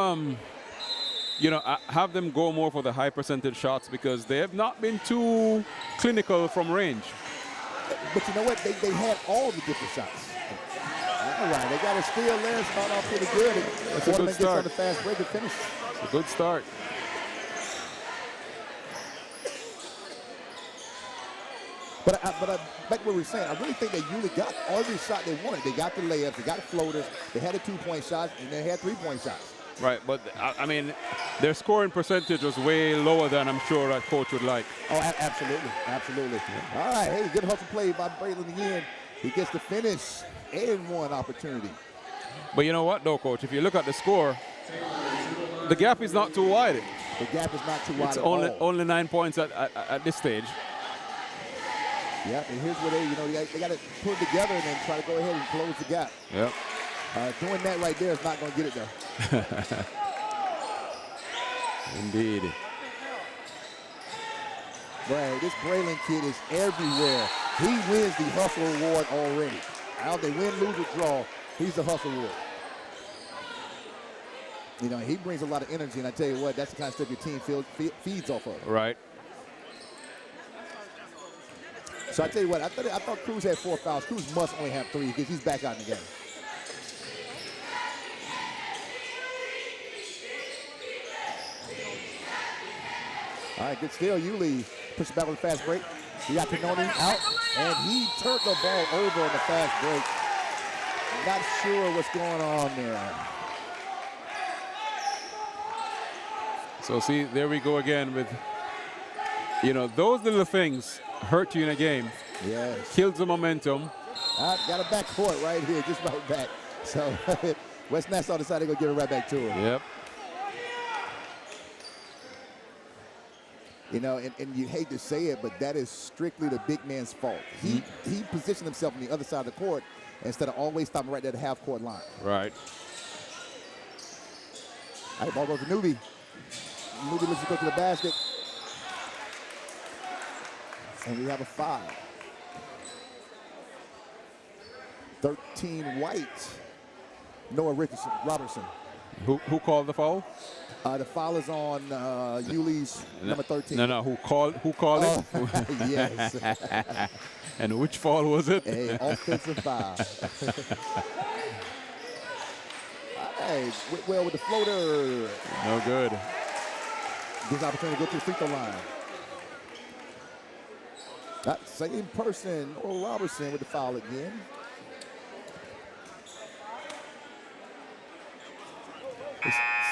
have them go more for the high percentage shots because they have not been too clinical from range? But you know what? They had all the different shots. All right, they got a steal there, start off pretty good. That's a good start. On the fast break and finish. It's a good start. But back what we were saying, I really think that Yulee got every shot they wanted. They got the layups, they got the floaters, they had the 2-point shots, and they had 3-point shots. Right, but I mean, their scoring percentage was way lower than I'm sure that coach would like. Oh, absolutely. Yeah. All right, hey, good hustle play by Braylon again. He gets the finish and one opportunity. But you know what, though, Coach? If you look at the score, the gap is not too wide. The gap is not too wide it's at only, all. only 9 points at this stage. Yeah, and here's where they got to pull it together and then try to go ahead and close the gap. Yep. Doing that right there is not going to get it there. Indeed. Right, this Braylon kid is everywhere. He wins the hustle award already. Now they win, lose, or draw. He's the hustle award. You know, he brings a lot of energy, and I tell you what, that's the kind of stuff your team feeds off of. Right. So I tell you what, I thought Cruz had 4 fouls. Cruz must only have 3 because he's back out in the game. All right, good steal. Yulee pushes back on the fast break. He got Courtney out, and he turned the ball over on the fast break. Not sure what's going on there. So see, there we go again with, you know, those little things hurt you in a game. Yes. Kills the momentum. Got a backcourt right here, just right back. So West Nassau decided to go give it right back to him. Yep. You know, and you hate to say it, but that is strictly the big man's fault. He positioned himself on the other side of the court instead of always stopping right there at the half-court line. Right. All right, ball goes to Yulee. Yulee looks to go to the basket. And we have a foul. 13 White. Noah Robertson. Who called the foul? The foul is on Yulee's number 13. No. Who called it? Yes. And which foul was it? A offensive foul. Hey, Whitwell with the floater. No good. Gives opportunity to go to the free throw line. That same person, Noah Robertson, with the foul again.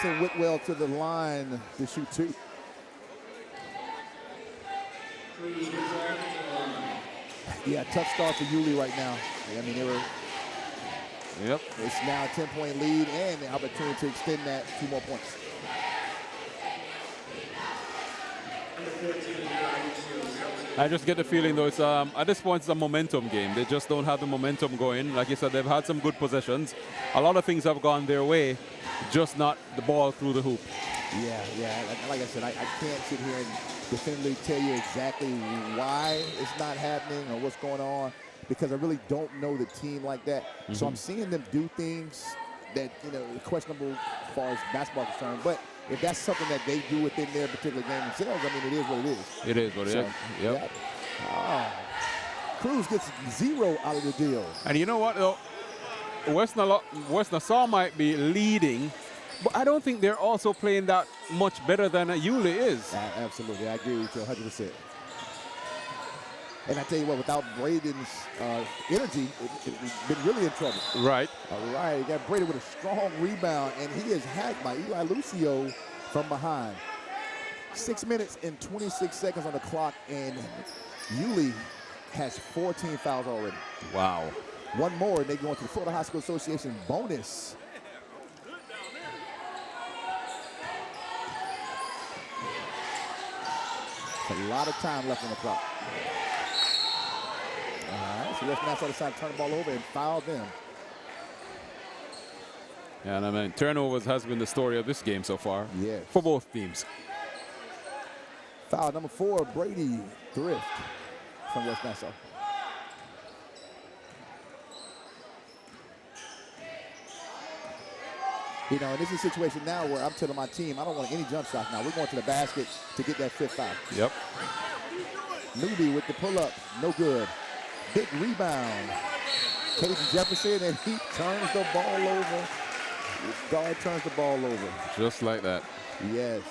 Send Whitwell to the line to shoot 2. Yeah, tough start for Yulee right now. I mean, Yep. it's now a 10-point lead and the opportunity to extend that 2 more points. I just get the feeling though it's at this point it's a momentum game. They just don't have the momentum going. Like you said, they've had some good possessions. A lot of things have gone their way, just not the ball through the hoop. Yeah. Like I said, I can't sit here and definitively tell you exactly why it's not happening or what's going on because I really don't know the team like that. So I'm seeing them do things that, you know, questionable as far as basketball is concerned. But if that's something that they do within their particular game themselves, I mean, it is what it is. It is what it is. Yep. Yeah. Cruz gets 0 out of the deal. And you know what, though? West Nassau might be leading, but I don't think they're also playing that much better than Yulee is. Absolutely. I agree with you 100%. And I tell you what, without Braden's energy, it's been really in trouble. Right. All right, you got Braden with a strong rebound, and he is hacked by Eli Lucio from behind. 6 minutes and 26 seconds on the clock, and Yulee has 14 fouls already. Wow. One more, and they go into the Florida High School Association bonus. A lot of time left on the clock. All right, so West Nassau decided to turn the ball over and foul them. Yeah, and I mean, turnovers has been the story of this game so far. Yeah. For both teams. Foul number 4, Brady Thrift from West Nassau. You know, and this is a situation now where I'm telling my team, I don't want any jump shots now. We're going to the basket to get that 5th foul. Yep. Newby with the pull-up, no good. Big rebound. Casey Jefferson, and he turns the ball over. His guard turns the ball over. Just like that. Yes.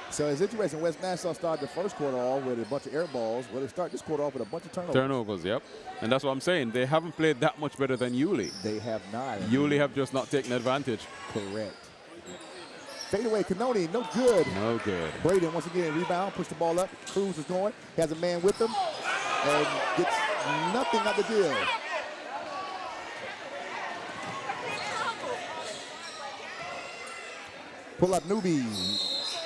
So it's interesting. West Nassau started the first quarter off with a bunch of air balls. Well, they start this quarter off with a bunch of turnovers. Turnovers, yep. And that's what I'm saying. They haven't played that much better than Yulee. They have not. Yulee have just not taken advantage. Correct. Fadeaway, Courtney, no good. No good. Braden once again rebound, push the ball up. Cruz is going, has a man with him, and gets nothing out the deal. Pull up Newby,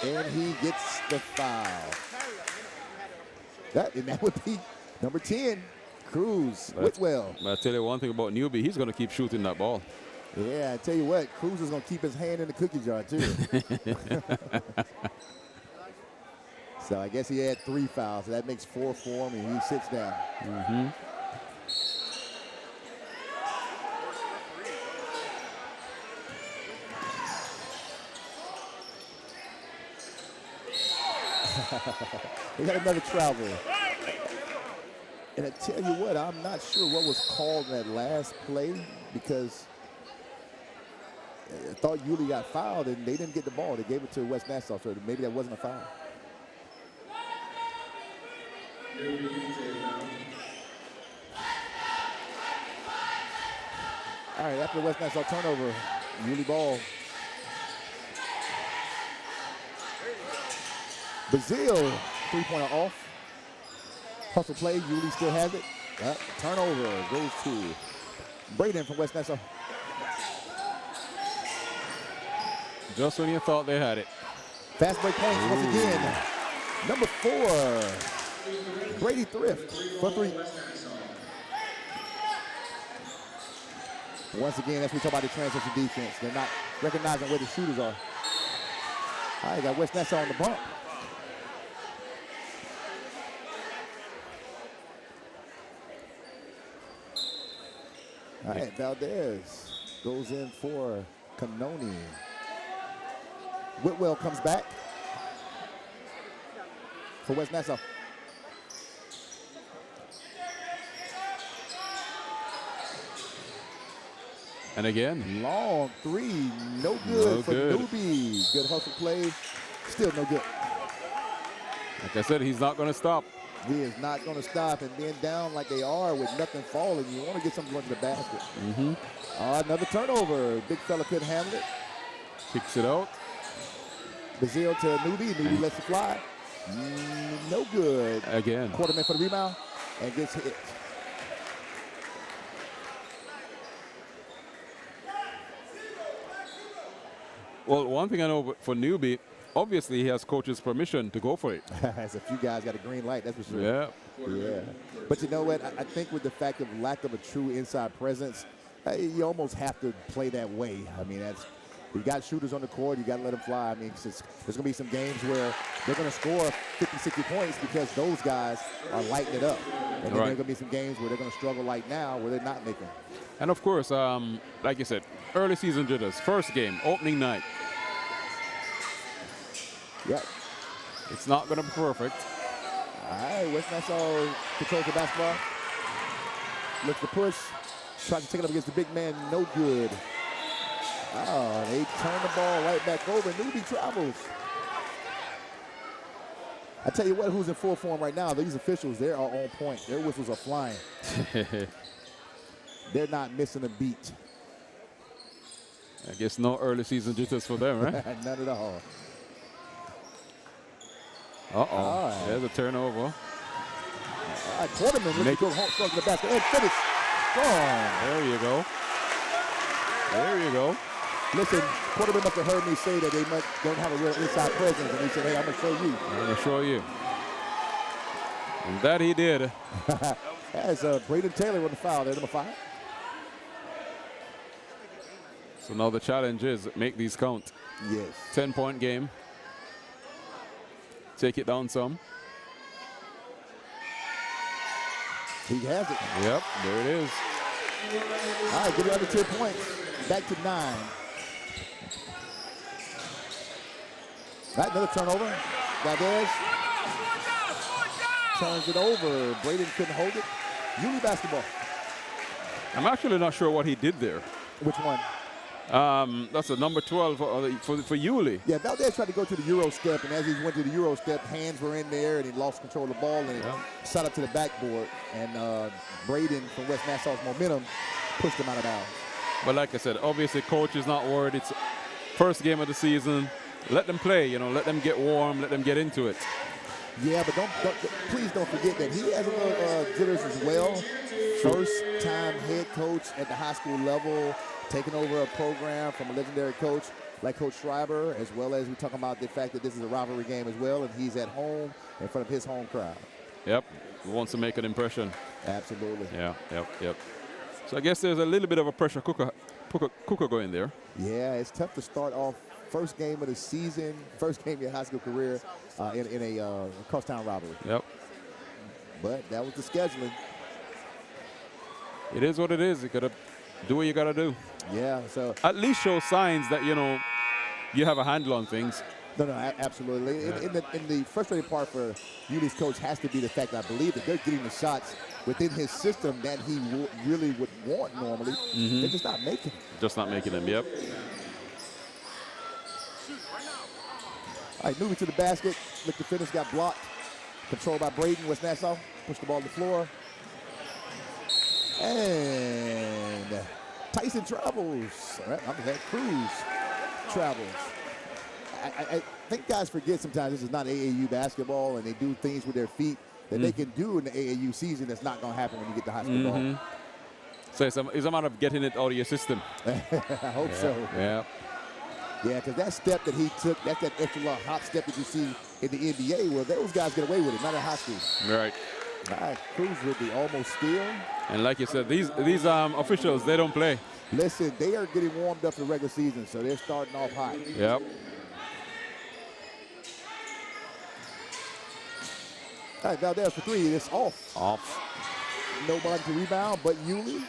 and he gets the foul. That would be number 10, Cruz, Whitwell. But I tell you one thing about Newby, he's going to keep shooting that ball. Yeah, I tell you what, Cruz is going to keep his hand in the cookie jar, too. So I guess he had 3 fouls, so that makes 4 for him, and he sits down. We got another travel. And I tell you what, I'm not sure what was called in that last play because I thought Yulee got fouled and they didn't get the ball. They gave it to West Nassau, so maybe that wasn't a foul. All right, after the West Nassau turnover, Yulee ball. Brazil, three-pointer off. Hustle play, Yulee still has it. Turnover goes to Braden from West Nassau. Just when you thought they had it. Fast break points once again. Number 4, Brady Thrift for 3. Once again, as we talk about the transition defense, they're not recognizing where the shooters are. All right, got West Nassau on the bump. All right, Valdez goes in for Canoni. Whitwell comes back for West Nassau. And again, Long 3, no good No for good. Newbie. Good hustle play, still no good. like I said, he's not going to stop. He is not going to stop, and being down like they are with nothing falling, you want to get something going to the basket. Another turnover. Big fella couldn't handle it. Kicks it out. Brazil to Newbie. Newbie lets it fly. No good. Again. Quarterman for the rebound and gets hit. Well, one thing I know for Newbie, obviously he has coach's permission to go for it. As a few guys got a green light, that's for sure. Yeah. Yeah. But you know what? I think with the fact of lack of a true inside presence, you almost have to play that way. I mean, you got shooters on the court, you got to let them fly. I mean, there's going to be some games where they're going to score 50, 60 points because those guys are lighting it up. And then there are going to be some games where they're going to struggle like now where they're not making. And of course, like you said, early season jitters. First game, opening night. Yep. It's not going to be perfect. All right, West Nassau controls the basketball. Looks to push. Tries to take it up against the big man. No good. Oh, they turn the ball right back over. Newbie travels. I tell you what, who's in full form right now? These officials, they are on point. Their whistles are flying. They're not missing a beat. I guess no early season jitters for them, right? None at all. Uh-oh. There's a turnover. All right, Quarterman looking to go home, strong to the basket, and finish. Strong. There you go. There you go. Listen, Quarterman must have heard me say that they don't have a real inside presence, and he said, hey, I'm going to show you. I'm going to show you. And that he did. As Braden Taylor on the foul there, number 5. So now the challenge is make these count. Yes. 10-point game. Take it down some. He has it. Yep, there it is. All right, give it under 10 points. Back to 9. All right, another turnover. Valdez turns it over. Braden couldn't hold it. Yulee basketball. I'm actually not sure what he did there. Which one? That's a number 12 for Yulee. Yeah, Valdez tried to go to the Euro step, and as he went to the Euro step, hands were in there, and he lost control of the ball, and it shot up to the backboard. And Braden from West Nassau's momentum pushed him out of bounds. But like I said, obviously coach is not worried. It's first game of the season. Let them play, you know, let them get warm, let them get into it. Yeah, but please don't forget that he has a little jitters as well. First-time head coach at the high school level, taking over a program from a legendary coach like Coach Schreiber, as well as we're talking about the fact that this is a rivalry game as well, and he's at home in front of his home crowd. Yep, he wants to make an impression. Absolutely. Yeah, yep. So I guess there's a little bit of a pressure cooker going there. Yeah, it's tough to start off first game of the season, first game of your high school career in a crosstown rivalry. Yep. But that was the scheduling. It is what it is. You gotta do what you gotta do. Yeah, so At least show signs that, you know, you have a handle on things. No, absolutely. In the frustrating part for Yulee's coach has to be the fact that I believe that they're getting the shots within his system that he really would want normally. They're just not making them. Just not making them, yep. All right, moving to the basket. Look, the finish got blocked. Controlled by Braden, West Nassau. Push the ball to the floor. And Tyson travels. All right, I'm going to Cruz travels. I think guys forget sometimes this is not AAU basketball, and they do things with their feet that they can do in the AAU season that's not going to happen when you get to high school ball. So it's a matter of getting it out of your system. I hope so. Yeah. Yeah, because that step that he took, that's that extra long hop step that you see in the NBA, well, those guys get away with it, not in high school. Right. All right, Cruz with the almost steal. And like you said, these officials, they don't play. Listen, they are getting warmed up for the regular season, so they're starting off hot. Yep. All right, Valdez for three. It's off. Off. Nobody to rebound but Yulee.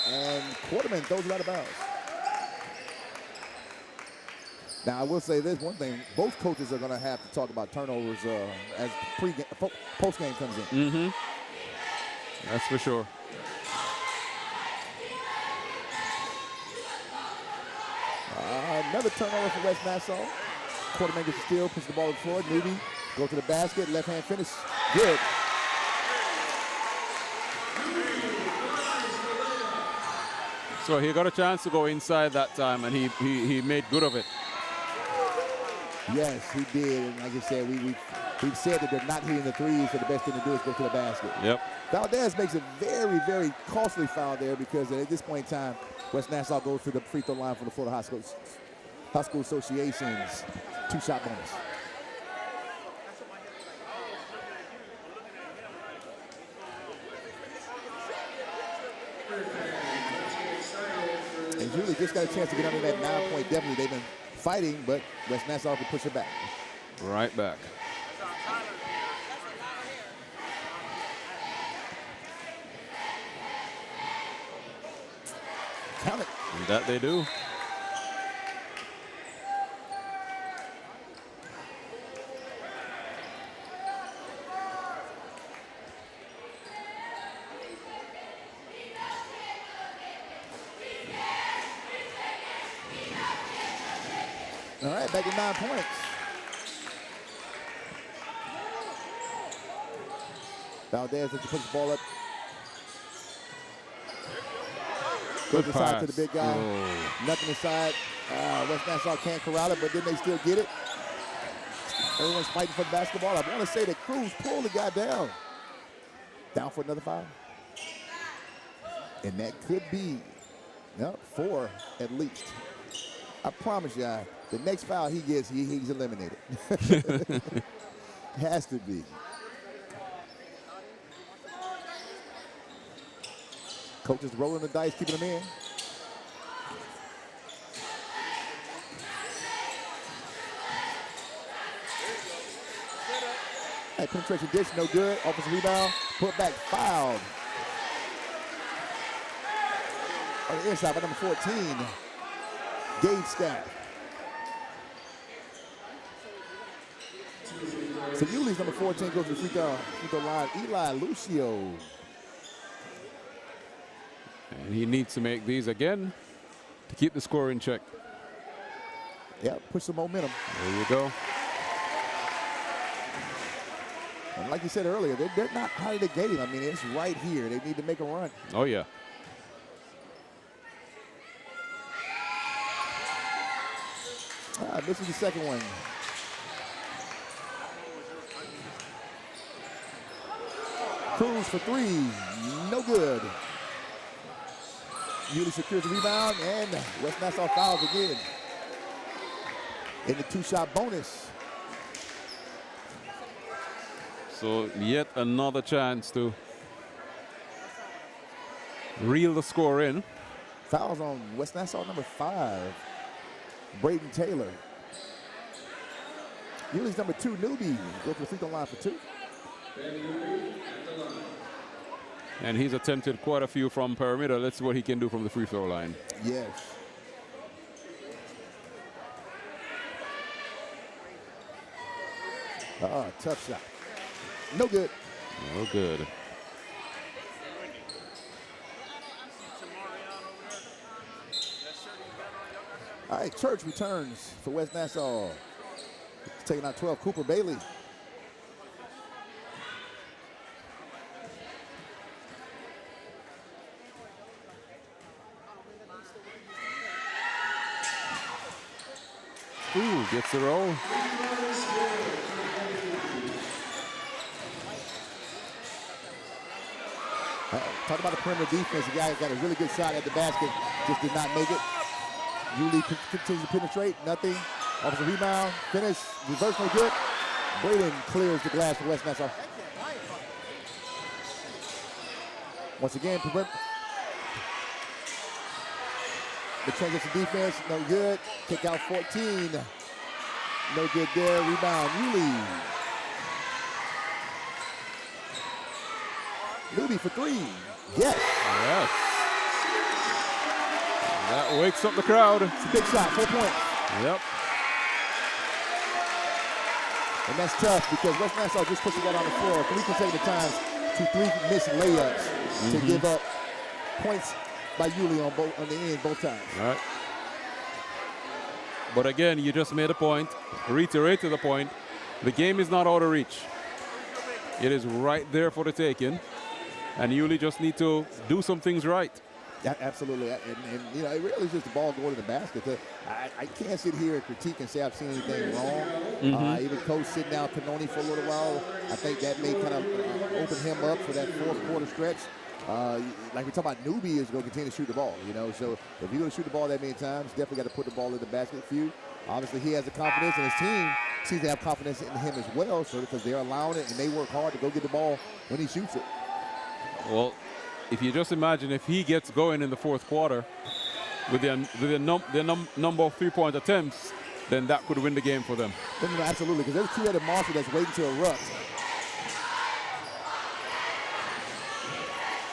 And Quarterman throws it out of bounds. Now, I will say this one thing. Both coaches are going to have to talk about turnovers as post-game comes in. That's for sure. Another turnover for West Nassau. Quarterman gets the steal, pushes the ball to the floor. Newby go to the basket, left-hand finish. Good. So he got a chance to go inside that time, and he made good of it. Yes, he did. And like I said, we've said that they're not hitting the threes, so the best thing to do is go to the basket. Yep. Valdez makes a very, very costly foul there because at this point in time, West Nassau goes to the free throw line for the Florida High School Association's two-shot bonus. And Yulee just got a chance to get under that 9-point deficit. They've been fighting, but West Nassau can push it back. Right back. Count it. And that they do. All right, back to 9 points. Valdez lets you put the ball up. Goes inside to the big guy. Oh. Nothing inside. West Nassau can't corral it, but then they still get it. Everyone's fighting for the basketball. I want to say that Cruz pulled the guy down. Down for another foul. And that could be 4 at least. I promise you, the next foul he gets, he's eliminated. Has to be. Coach is rolling the dice, keeping them in. Hey, penetration dish, no good. Offensive rebound, put back, fouled. On the inside by number 14, Gage Scott. So Yulee's number 14 goes to the free throw line. Eli Lucio. And he needs to make these again to keep the score in check. Yeah, push some momentum. There you go. And like you said earlier, they're not out of the game. I mean, it's right here. They need to make a run. Oh, yeah. This is the second one. Cruz for three, no good. Yulee secures the rebound, and West Nassau fouls again. In the two-shot bonus. So yet another chance to reel the score in. Fouls on West Nassau number 5, Braden Taylor. Yulee's number 2, Newby, go to the free throw line for 2. And he's attempted quite a few from perimeter. Let's see what he can do from the free throw line. Yes. Tough shot. No good. No good. All right, Church returns for West Nassau. Taking out 12, Cooper Bailey. Ooh, gets the roll. Talk about the perimeter defense. The guy got a really good shot at the basket, just did not make it. Yulee continues to penetrate, nothing. Offensive rebound, finish, reverse no good. Braden clears the glass for West Nassau. Once again, the transition defense, no good. Kick out 14. No good there. Rebound, Yulee. Yulee for three. Yes. Yes. That wakes up the crowd. It's a big shot, 4 points. Yep. And that's tough because West Nassau just puts the ball on the floor 3 consecutive times to 3 missed layups to give up points by Yulee on the end both times. All right. But again, you just made a point, reiterated the point. The game is not out of reach. It is right there for the taking. And Yulee just need to do some things right. Yeah, absolutely. And you know, it really is just the ball going to the basket. I can't sit here and critique and say I've seen anything wrong. Even coach sitting down Courtney for a little while, I think that may kind of open him up for that fourth quarter stretch. Like we talk about, newbie is going to continue to shoot the ball, you know. So if you're going to shoot the ball that many times, definitely got to put the ball in the basket. Few. Obviously, he has the confidence, and his team seems to have confidence in him as well. So because they're allowing it, and they work hard to go get the ball when he shoots it. Well, if you just imagine if he gets going in the fourth quarter with their number of 3-point attempts, then that could win the game for them. No, absolutely, because there's a two-headed monster that's waiting to erupt.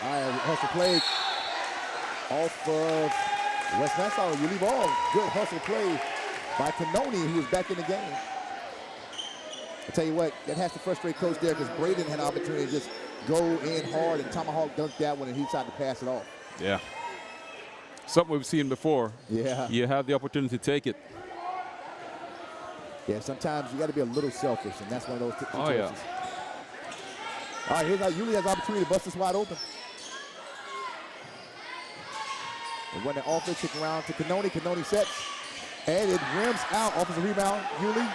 All right, hustle play off of West Nassau. Yulee ball. Good hustle play by Courtney, who was back in the game. I tell you what, that has to frustrate Coach there because Braden had an opportunity to just go in hard and tomahawk dunked that one, and he tried to pass it off. Yeah. Something we've seen before. Yeah. You have the opportunity to take it. Yeah, sometimes you got to be a little selfish, and that's one of those situations. Oh, yeah. All right, here's how Yulee has the opportunity to bust this wide open. And when the offense kick around to Courtney sets, and it rims out. Offensive rebound, Yulee.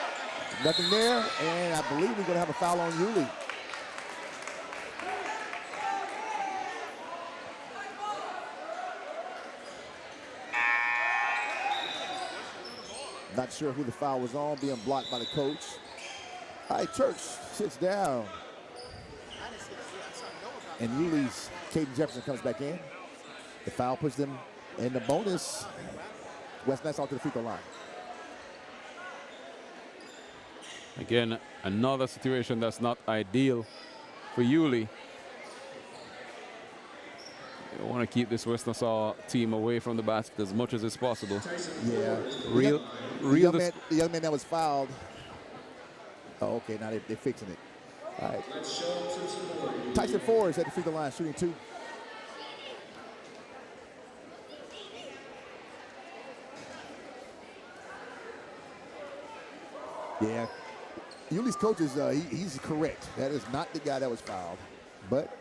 Nothing there, and I believe we're going to have a foul on Yulee. Not sure who the foul was on, being blocked by the coach. All right, Church sits down. And Yulee's Caden Jefferson comes back in. The foul puts them in the bonus. West Nassau to the free throw line. Again, another situation that's not ideal for Yulee. You want to keep this West Nassau team away from the basket as much as is possible. Yeah. The young man that was fouled. Oh, okay, now they're fixing it. All right. Tyson Ford is at the free throw line, shooting 2. Yeah. Yulee's coach is he's correct. That is not the guy that was fouled. But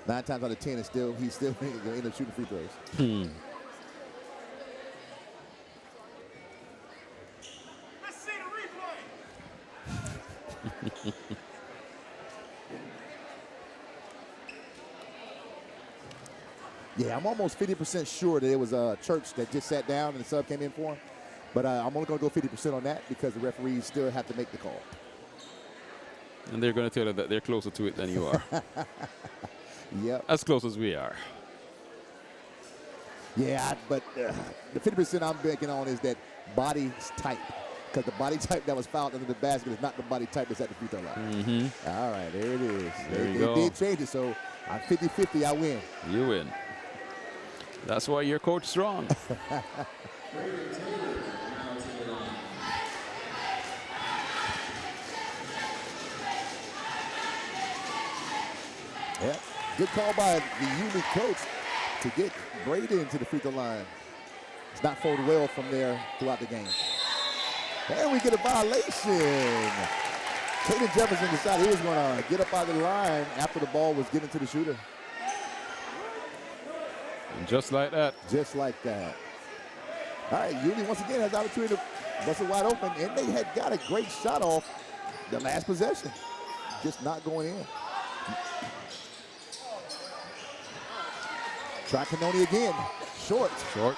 9 times out of 10, he's still going to end up shooting free throws. Let's see the replay. Yeah, I'm almost 50% sure that it was a Church that just sat down and the sub came in for him. But I'm only going to go 50% on that because the referees still have to make the call. And they're going to tell you that they're closer to it than you are. Yep. As close as we are. Yeah, but the 50% I'm banking on is that body type. Because the body type that was fouled under the basket is not the body type that's at the free throw line. All right, there it is. There you they go. did change it, so I'm 50-50, I win. You win. That's why you're coach strong. Yeah, good call by the Yulee coach to get Braden to the free throw line. It's not folded well from there throughout the game. And we get a violation. Caden Jefferson decided he was going to get up out of the line after the ball was given to the shooter. And just like that. Just like that. All right, Yulee once again has the opportunity to bust it wide open, and they had got a great shot off the last possession. Just not going in. Try Courtney again. Short. Short.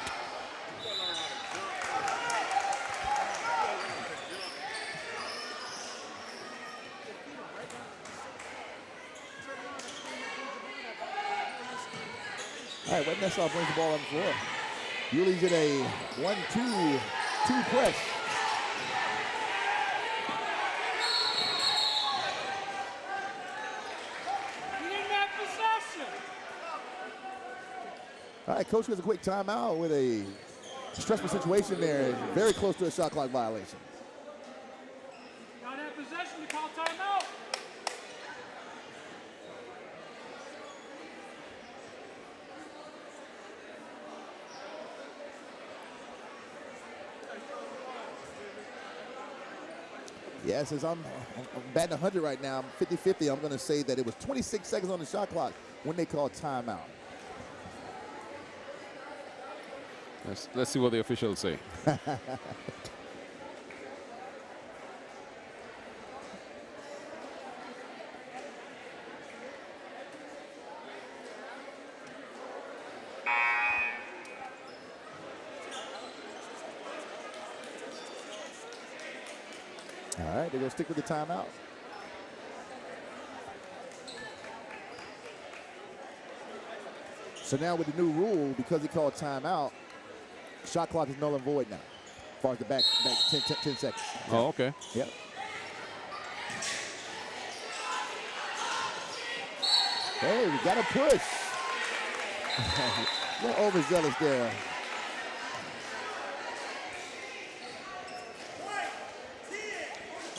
All right, West Nassau brings the ball on the floor. Yulee's in a 1-2 press. All right, coach gets a quick timeout with a stressful situation there. Very close to a shot clock violation. Got that possession to call timeout. Yeah, since I'm batting 100 right now, I'm 50-50. I'm going to say that it was 26 seconds on the shot clock when they called timeout. Let's see what the officials say. All right, they're going to stick with the timeout. So now with the new rule, because he called timeout, shot clock is null and void now. As far as the back 10 seconds. Oh, okay. Yep. Hey, we got a push. A little overzealous there.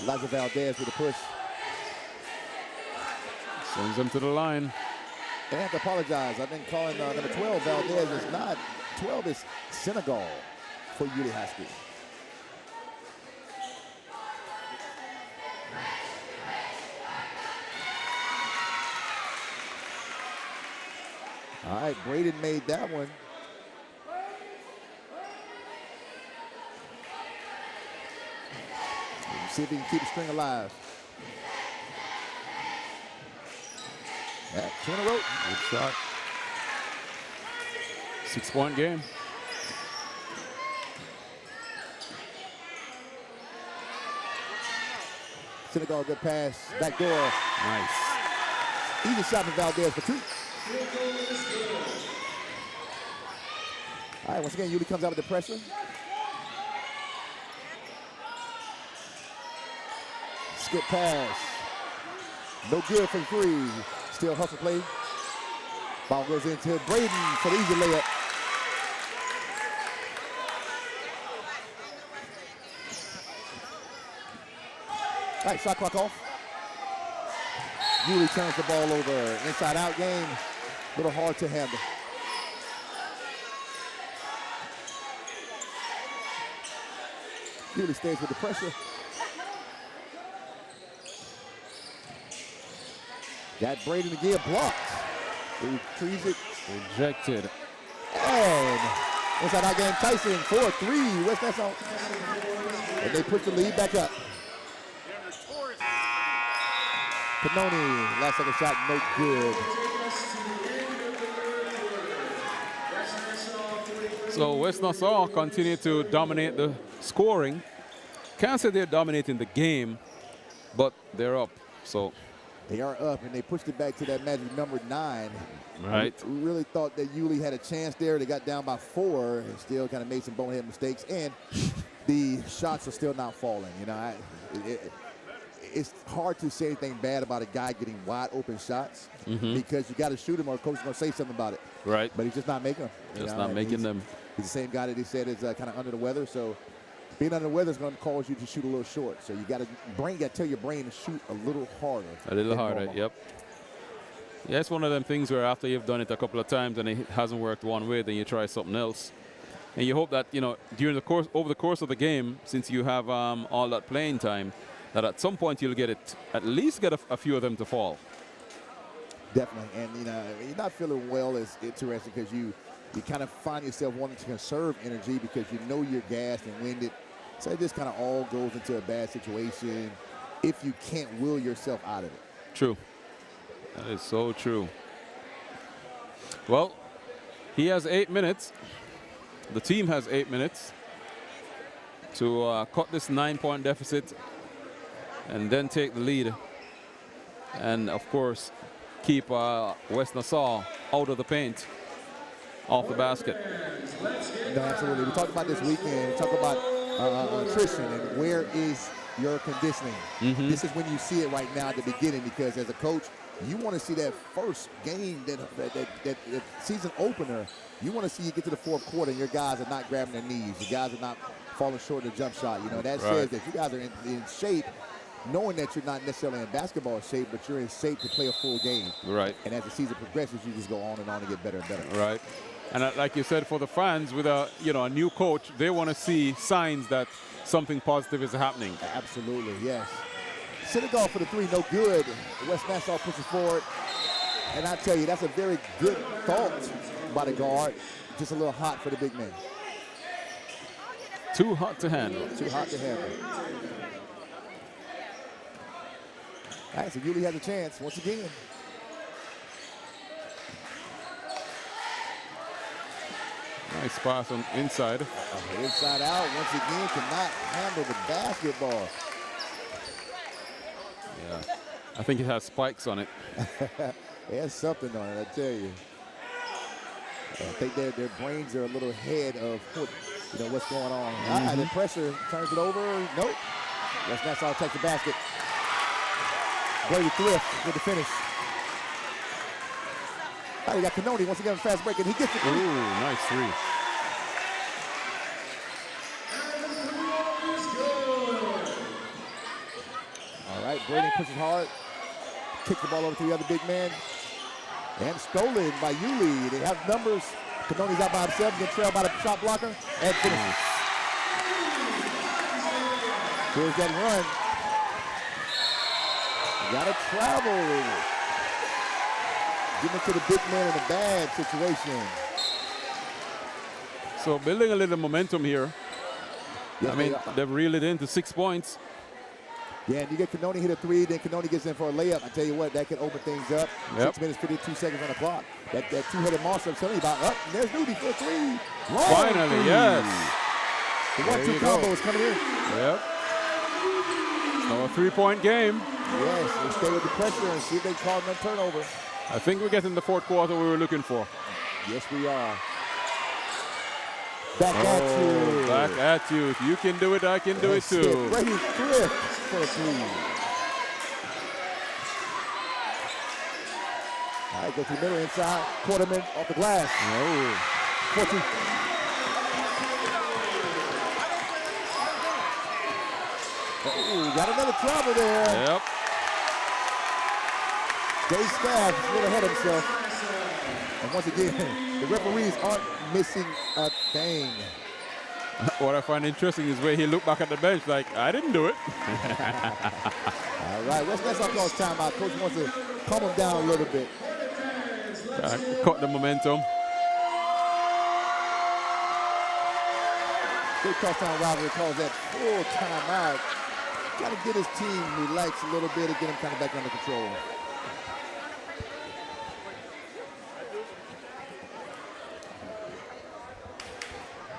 Elijah Valdez with a push. Sends him to the line. I have to apologize. I've been calling number 12 Valdez. It's not. 12 is Senegal for Yulee High School. All right, Braden made that one. See if he can keep the string alive. Yeah, 2 in a row. Good shot. 6-point game. Senegal, good pass. Back door. Nice. Easy shot for Valdez for 2. All right, once again, Yulee comes out with the pressure. Skip pass. No good for 3. Still hustle play. Ball goes into Braden for the easy layup. All right, shot clock off. Yulee turns the ball over. Inside out game. A little hard to handle. Yulee stays with the pressure. Got Braden again blocked. He retrieves it. Rejected. And inside out game, Tyson 4-3. West Nassau. And they push the lead back up. Courtney, last second shot, no good. So West Nassau continue to dominate the scoring. Can't say they're dominating the game, but they're up. So they are up, and they pushed it back to that magic number 9. Right. We really thought that Yulee had a chance there. They got down by 4 and still kind of made some bonehead mistakes. And the shots are still not falling. You know, it's hard to say anything bad about a guy getting wide open shots because you got to shoot him or coach is going to say something about it. Right. But he's just not making them. Just not making them. He's the same guy that he said is kind of under the weather. So being under the weather is going to cause you to shoot a little short. So you got to tell your brain to shoot a little harder. A little harder, normal. yep. Yeah, it's one of them things where after you've done it a couple of times and it hasn't worked one way, then you try something else. And you hope that, you know, over the course of the game, since you have all that playing time, that at some point you'll at least get a few of them to fall. Definitely. And, you know, you're not feeling well is interesting because you kind of find yourself wanting to conserve energy because you know you're gassed and winded. So it just kind of all goes into a bad situation if you can't will yourself out of it. True. That is so true. Well, he has 8 minutes. The team has 8 minutes to cut this 9-point deficit and then take the lead. And, of course, keep West Nassau out of the paint, off the basket. No, absolutely. We talked about this weekend. We talked about nutrition and where is your conditioning. This is when you see it right now at the beginning because as a coach, you want to see that first game, that season opener. You want to see you get to the fourth quarter and your guys are not grabbing their knees. Your guys are not falling short of the jump shot. You know, that says that you guys are in shape, knowing that you're not necessarily in basketball shape, but you're in shape to play a full game. Right. And as the season progresses, you just go on and get better and better. Right. And like you said, for the fans with a new coach, they want to see signs that something positive is happening. Absolutely, yes. Senegal for the three, no good. West Nassau pushes forward. And I tell you, that's a very good thought by the guard. Just a little hot for the big man. Too hot to handle. Too hot to handle. All right, so Yulee has a chance once again. Nice pass on inside. Inside out, once again, cannot handle the basketball. Yeah, I think it has spikes on it. It has something on it, I tell you. I think their brains are a little ahead of what's going on. The pressure turns it over. Nope. West Nassau takes the basket. Brady Thrift with the finish. You got Courtney once again, fast break, and he gets it. Ooh, nice three. All right, Brady pushes hard. Kicks the ball over to the other big man. And stolen by Yulee. They have numbers. Courtney's out by himself. Gets trailed by the shot blocker. And finishes. Here's that run. You gotta travel. Getting to the big man in a bad situation. So building a little momentum here. Yes, I mean, they've reeled it into 6 points. Yeah, and you get Courtney hit a three, then Courtney gets in for a layup. I tell you what, that can open things up. 6 minutes, 52 seconds on the clock. That two-headed monster I'm telling you about. Up, and there's Newby for a three. Long Finally, three. yes. The 1-2 combo is coming in. Yep. So a 3-point game. Yes, they stay with the pressure and see if they call another turnover. I think we're getting the fourth quarter we were looking for. Yes, we are. Back at you. Back at you. If you can do it, I can do it too. Brady Thrift for a three. All right, go to the middle inside. Quarterman off the glass. Oh. 14. Got another trouble there. Yep. Jay Scabs is a little ahead of himself. And once again, the referees aren't missing a thing. What I find interesting is where he looked back at the bench like, I didn't do it. All right, West Nassau calls timeout. Coach wants to calm him down a little bit. Cut the momentum. Big crosstown rivalry calls that full timeout. Got to get his team relaxed a little bit and get him kind of back under control.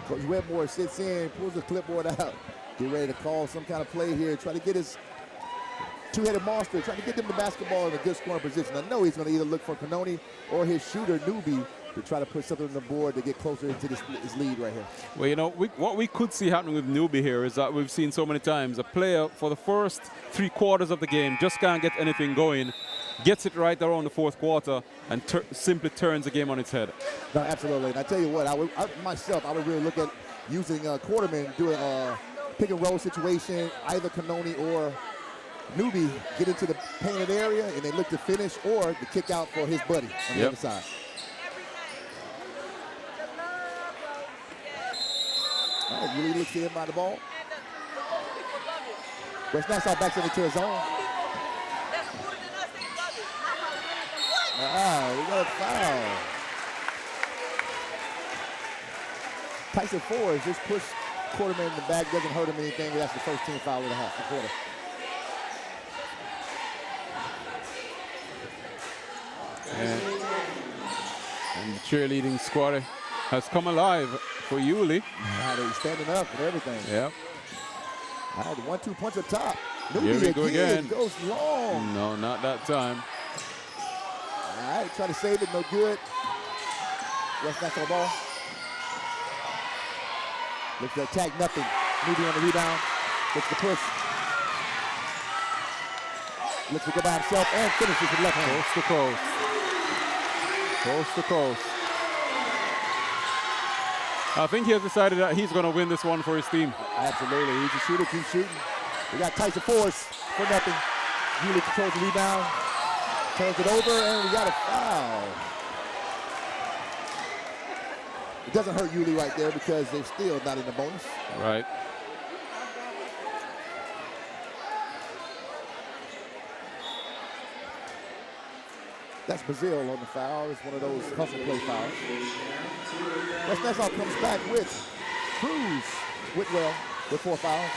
Coach Wetmore sits in, pulls the clipboard out. Get ready to call some kind of play here. Try to get his two-headed monster, trying to get them the basketball in a good scoring position. I know he's going to either look for Courtney or his shooter, Newby, to try to put something on the board to get closer into this lead right here. Well, you know, what we could see happening with Newby here is that we've seen so many times a player for the first 3 quarters of the game just can't get anything going, gets it right around the fourth quarter, and simply turns the game on its head. No, absolutely. And I tell you what, I would really look at using Quarterman, doing a pick and roll situation, either Courtney or newbie get into the painted area and they look to finish or to kick out for his buddy on the other side. All right, Yulee looks to him by the ball. West Nassau backs into his zone. We got a foul. Tyson Ford just pushed Quarterman in the back, doesn't hurt him anything, but that's the first team foul of the half, the quarter. And the cheerleading squad has come alive for Yulee. They're standing up and everything. Yep. The 1-2 punch up top. Here we go again. Goes long. No, not that time. All right, try to save it, no good. West Nassau ball. Looks to attack, nothing. Newbie on the rebound. Looks to push. Looks to go by himself and finishes with left hand. Coast to coast. Coast to coast. I think he has decided that he's going to win this one for his team. Absolutely. He's a shooter, keep shooting. We got Tyson Force for nothing. Yulee controls the rebound. Turns it over, and we got a foul. It doesn't hurt Yulee right there because they're still not in the bonus. Right. That's Brazil on the foul. It's one of those hustle play fouls. West Nassau comes back with Cruz Whitwell with 4 fouls.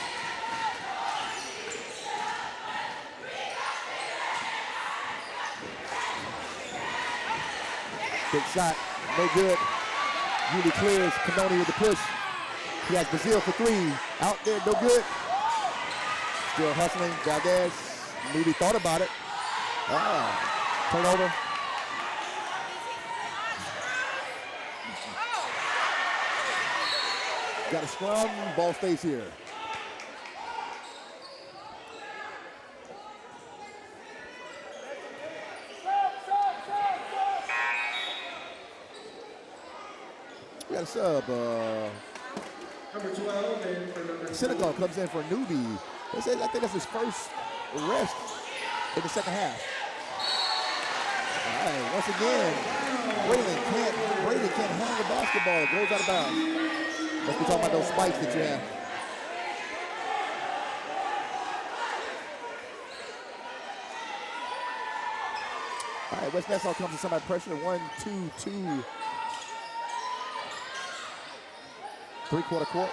Big shot, no good. Yulee clears, Canoni with the push. He has Brazil for 3. Out there, no good. Still hustling, Valdez. Maybe thought about it. Turnover. Got a scrum, ball stays here. We got a sub. Number 12 and for number Senegal comes in for a newbie. I think that's his first rest in the second half. All right, once again, Brady can't hang the basketball. It goes out of bounds. Must be talking about those spikes that you have. All right, West Nassau comes to somebody pressure. 1, 2, 2. 3-quarter court.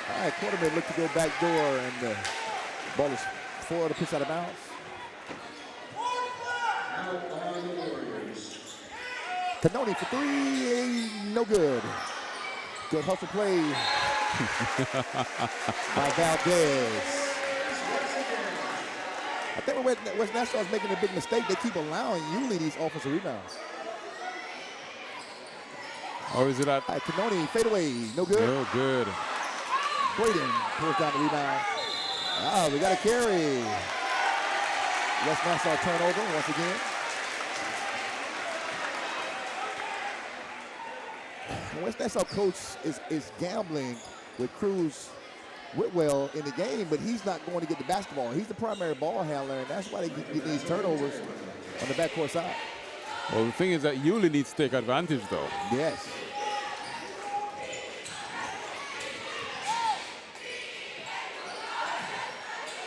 All right, Quarterman look to go back door, and the ball is forward to pitch out of bounds. Canoni for 3, no good. Good hustle play by Valdez. I think West Nassau is making a big mistake. They keep allowing Yulee these offensive rebounds. Or is it at? All right, Canoni, fade away, no good. No good. Braden pulls down the rebound. We got a carry. West Nassau turnover once again. West Nassau coach is gambling with Cruz Whitwell in the game, but he's not going to get the basketball. He's the primary ball handler, and that's why they get these turnovers on the backcourt side. Well, the thing is that Yulee needs to take advantage, though. Yes.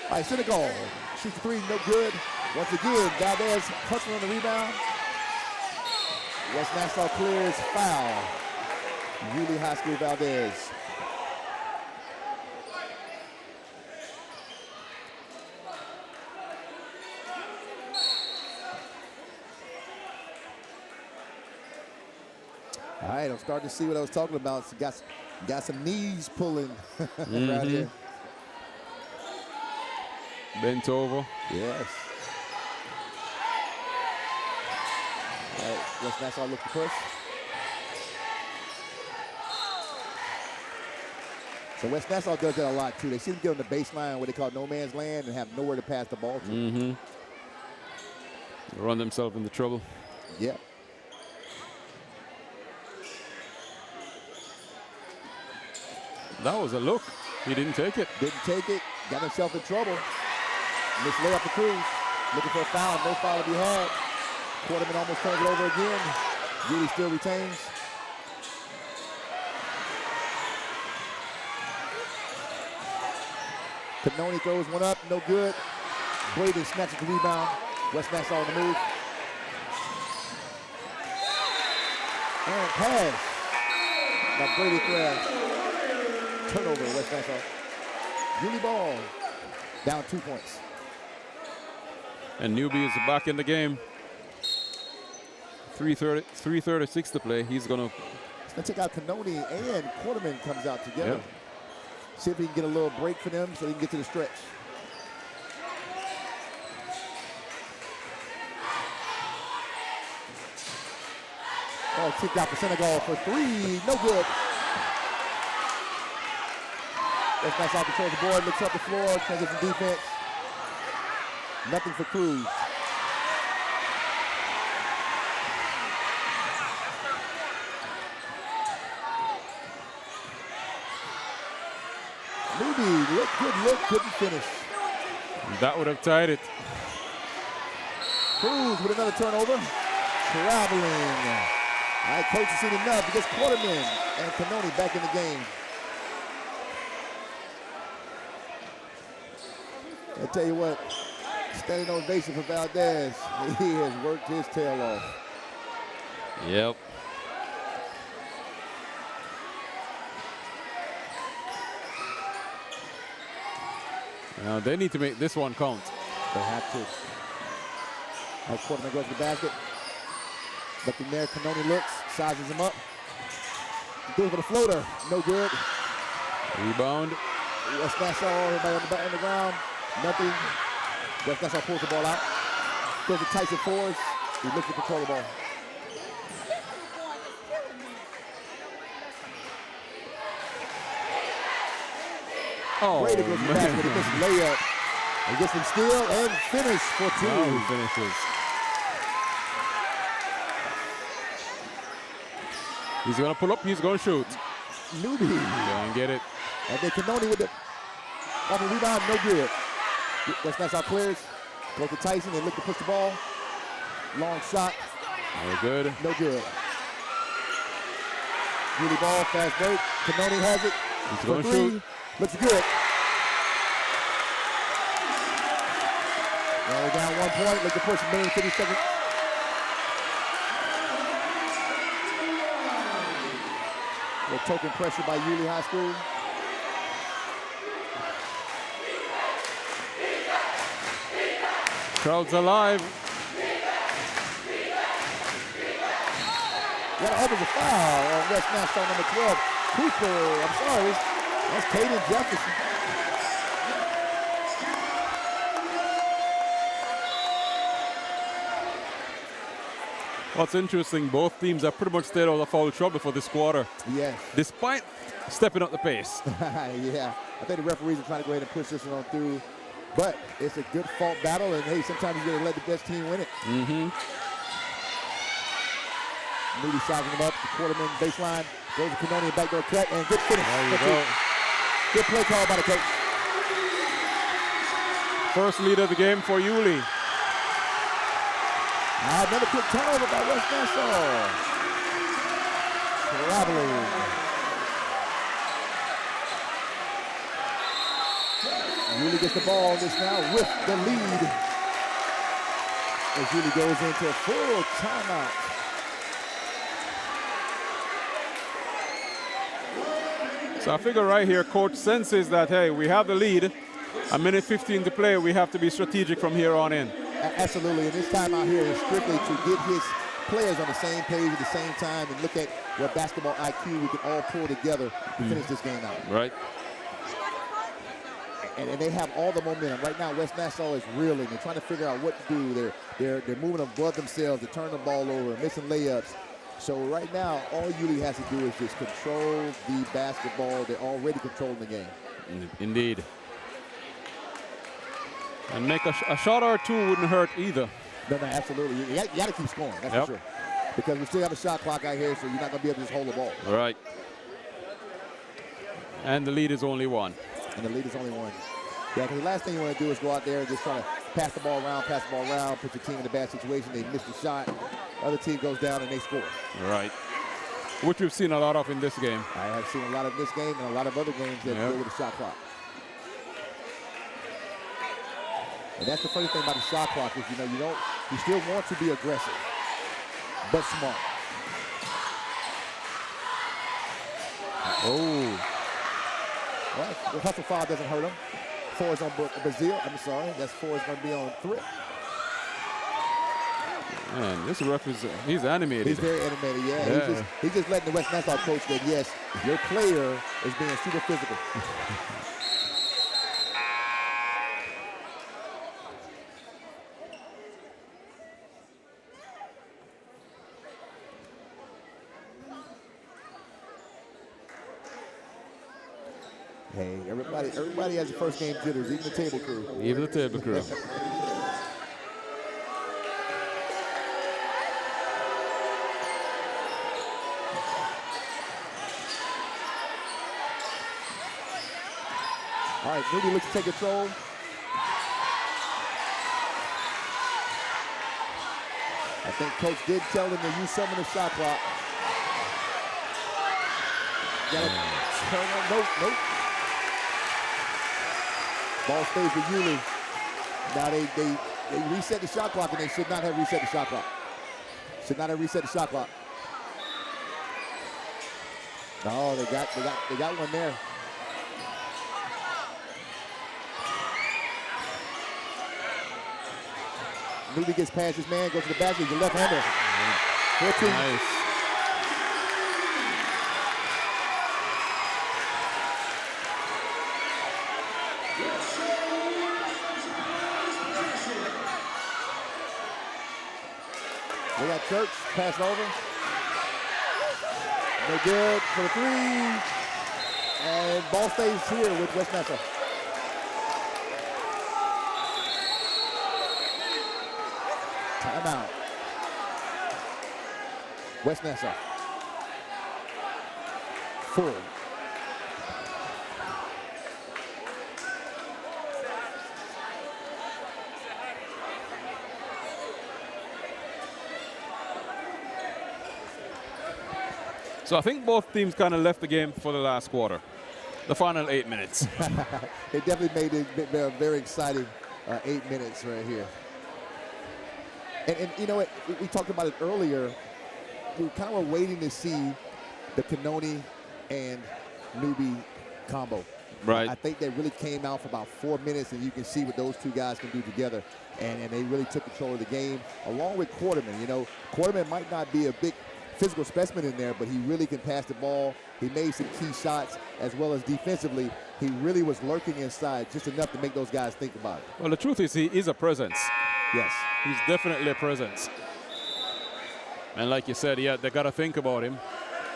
All right, Senegal shoots the 3, no good. Once again, Valdez hustling on the rebound. West Nassau clears, foul. Yulee High School Valdez. All right, I'm starting to see what I was talking about. So got some knees pulling around here. Bent over. Yes. All right, West Nassau look to push. So West Nassau does that a lot too. They seem to get on the baseline, what they call no man's land, and have nowhere to pass the ball to. Run themselves into trouble. Yeah. That was a look. He didn't take it. Didn't take it. Got himself in trouble. Missed layup for Cruz. Looking for a foul. No foul to be had. Quarterman almost turns it over again. Yulee still retains. Courtney throws one up. No good. Braden snatches the rebound. West Nassau on the move. And pass by Brady Thrash. Turnover, West Nassau. Yulee ball. Down 2 points. And Newbie is back in the game. 3:36 to play. He's gonna check out Courtney and Quarterman comes out together. Yep. See if he can get a little break for them so they can get to the stretch. Oh, kicked out for Senegal for 3. No good. West Nassau controls the board, looks up the floor, transition defense. Nothing for Cruz. Newbie, look, couldn't finish. That would have tied it. Cruz with another turnover. Traveling. All right, coach has seen enough. He gets Quarterman and Courtney back in the game. I tell you what, standing ovation for Valdez. He has worked his tail off. Yep. Now they need to make this one count. They have to. As Courtney goes to the basket. Looking there, Courtney looks, sizes him up. Goes for the floater, no good. Rebound. West Nassau, everybody on the ground, nothing. West Nassau pulls the ball out. Goes to Tyson Forrest. He looks to control the ball. Oh, Brady goes to the basket, he gets a layup. He gets him steal and finish for 2. Now he finishes. He's gonna pull up, he's gonna shoot. Newbie. Gonna get it. And then Courtney with the off the rebound, no good. West Nassau clears. Goes to Tyson, they look to push the ball. Long shot. No good. No good. Yulee ball, fast break. Courtney has it. He's For gonna 3. shoot. Looks good. Now we're down 1 point. Look to push a minute 50 seconds. The token pressure by Yulee High School. Crowd's alive. Got to open the foul on West Nassau number 12. Cooper, I'm sorry. That's Caden Jefferson. What's interesting, both teams have pretty much stayed out of foul trouble for this quarter, Yes. despite stepping up the pace. Yeah. I think the referees are trying to go ahead and push this one on through. But it's a good fault battle, and hey, sometimes you got to let the best team win it. Mm-hmm. Moody sizing him up, the Quarterman baseline, goes to Courtney, backdoor cut, and good finish. There you go. Good play call by the coach. First lead of the game for Yulee. Another quick turnover by West Nassau. Traveling. Yulee gets the ball on this now with the lead. As Yulee goes into a full timeout. So I figure right here, coach senses that, hey, we have the lead. A minute 15 to play. We have to be strategic from here on in. Absolutely, and this time out here is strictly to get his players on the same page at the same time and look at what basketball IQ we can all pull together to finish this game out. Right. And they have all the momentum. Right now, West Nassau is reeling. They're trying to figure out what to do. They're moving above themselves. They're turning the ball over, missing layups. So right now, all Yulee has to do is just control the basketball. They're already controlling the game. Indeed. And make a shot or two wouldn't hurt either. No, absolutely. You got to keep scoring, that's for sure. Because we still have a shot clock out here, so you're not going to be able to just hold the ball. All right. And the lead is only one. And the lead is only one. Yeah, because the last thing you want to do is go out there and just try to pass the ball around, put your team in a bad situation. They miss the shot. Other team goes down and they score. Right. Which we've seen a lot of in this game. I have seen a lot of this game and a lot of other games that go with the shot clock. And that's the funny thing about the shot clock is, you still want to be aggressive, but smart. Oh. Well, the hustle foul doesn't hurt him. 4 is on Brazil. I'm sorry. That's 4 is going to be on Thrift. Man, this ref he's animated. He's very animated, yeah. He's just letting the West Nassau coach that, yes, your player is being super physical. Hey, everybody has the first game jitters, even the table crew. Even the table crew. All right, Yulee looks to take control. I think coach did tell him to use some of the shot clock. Got to turn on. Nope. Ball stays with Yulee. Now they reset the shot clock, and they should not have reset the shot clock. Should not have reset the shot clock. Oh, they got one there. Yulee gets past his man, goes to the basket, he's a left-hander. 14. Nice. They got Church, pass over. No good for the 3. And ball stays here with West Nassau. Timeout. West Nassau. 4. So I think both teams kind of left the game for the last quarter. The final 8 minutes. They definitely made it a very exciting 8 minutes right here. And you know what, we talked about it earlier. We kind of were waiting to see the Courtney and Newbie combo. Right. I think they really came out for about 4 minutes, and you can see what those two guys can do together. And they really took control of the game, along with Courtney. Courtney might not be a big physical specimen in there, but he really can pass the ball. He made some key shots, as well as defensively. He really was lurking inside just enough to make those guys think about it. Well, the truth is he is a presence. Yes. He's definitely a presence. And like you said, they got to think about him.